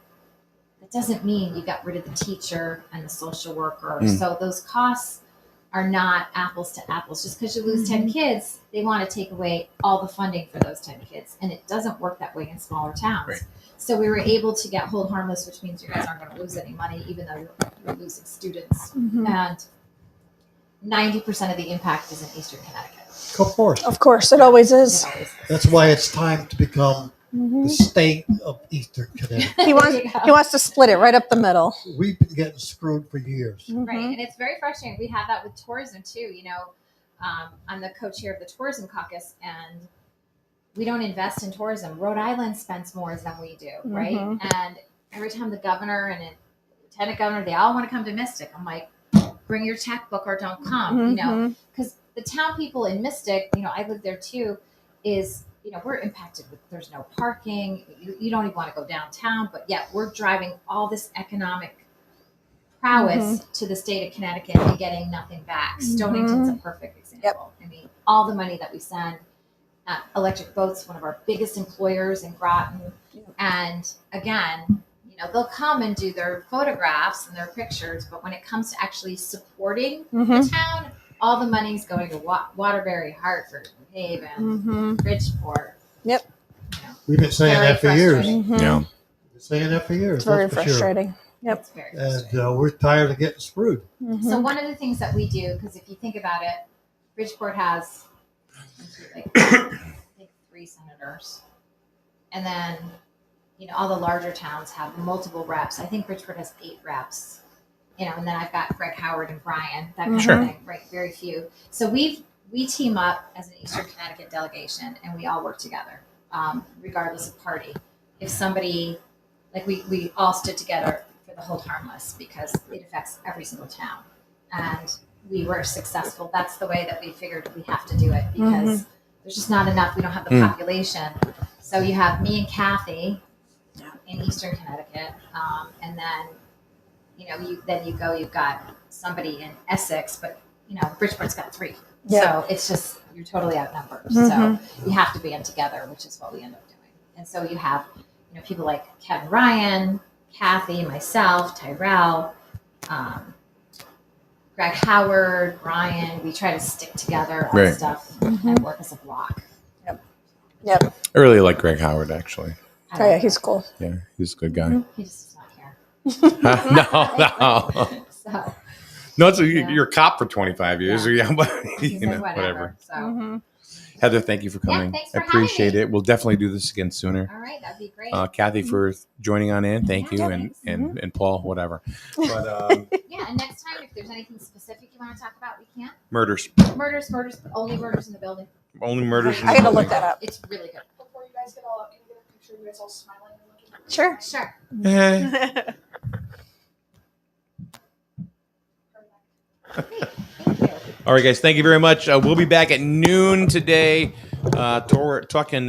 that doesn't mean you got rid of the teacher and the social worker. So those costs are not apples to apples. Just because you lose 10 kids, they want to take away all the funding for those 10 kids. And it doesn't work that way in smaller towns. Right. So we were able to get hold harmless, which means you guys aren't going to lose any money, even though you're losing students. And 90% of the impact is in Eastern Connecticut. Of course. Of course, it always is. That's why it's time to become the state of Eastern Connecticut. He wants to split it right up the middle. We've been getting screwed for years. Right, and it's very frustrating. We have that with tourism too. You know, I'm the co-chair of the tourism caucus, and we don't invest in tourism. Rhode Island spends more than we do, right? And every time the governor and lieutenant governor, they all want to come to Mystic. I'm like, bring your checkbook or don't come. You know, because the town people in Mystic, you know, I live there too, is, you know, we're impacted with, there's no parking. You don't even want to go downtown, but yet we're driving all this economic prowess to the state of Connecticut and getting nothing back. Stonington's a perfect example. I mean, all the money that we send, Electric Boat's one of our biggest employers in Groton. And again, you know, they'll come and do their photographs and their pictures, but when it comes to actually supporting the town, all the money's going to Waterbury, Hartford, Haven, Bridgeport. Yep. You know, We've been saying very that for years. frustrating. Yeah. We've been saying that for years. It's very that's for sure. frustrating. Yep. It's very And frustrating. we're tired of getting screwed. So one of the things that we do, because if you think about it, Bridgeport has like, I think 3 senators, and then you know all the larger towns have multiple reps. I think Bridgeport has 8 reps. You know, and then I've got Greg Howard and Brian, that kind of thing, right? Very few. So we team up as an Eastern Connecticut delegation, and we all work together, regardless of party. If somebody, like we all stood together for the Hold Harmless because it affects every single town, and we were successful. That's the way that we figured we have to do it because there's just not enough. We don't have the population. So you have me and Kathy in Eastern Connecticut, and then you know, you've got somebody in Essex, but you know, Bridgeport's got 3. So it's just, you're totally outnumbered. So you have to band together, which is what we end up doing. And so you have, you know, people like Kevin Ryan, Kathy, myself, Tyrell, Greg Howard, Brian. We try to stick together on stuff and work as a block. Yep. I really like Greg Howard, actually. Oh, yeah, he's cool. Yeah, he's a good guy. He just does not care. No. So, No, it's you're a cop for 25 years, or but he's you know, like, whatever. So, Heather, thank you for coming. thanks for I appreciate having me. it. We'll definitely do this again sooner. all right, that'd be great. Kathy for joining on in. Thank you, thanks. and Paul, whatever. But Yeah, and next time, if there's anything specific you want to talk about, we can. murders, Murders, but only murders in the building. only murders. I gotta look that up. It's really good. Before you guys get all up, can you get a picture of you guys all smiling and looking at Sure. Sure. Eh. All right, guys. Thank you very much. We'll be back at noon today. Talking.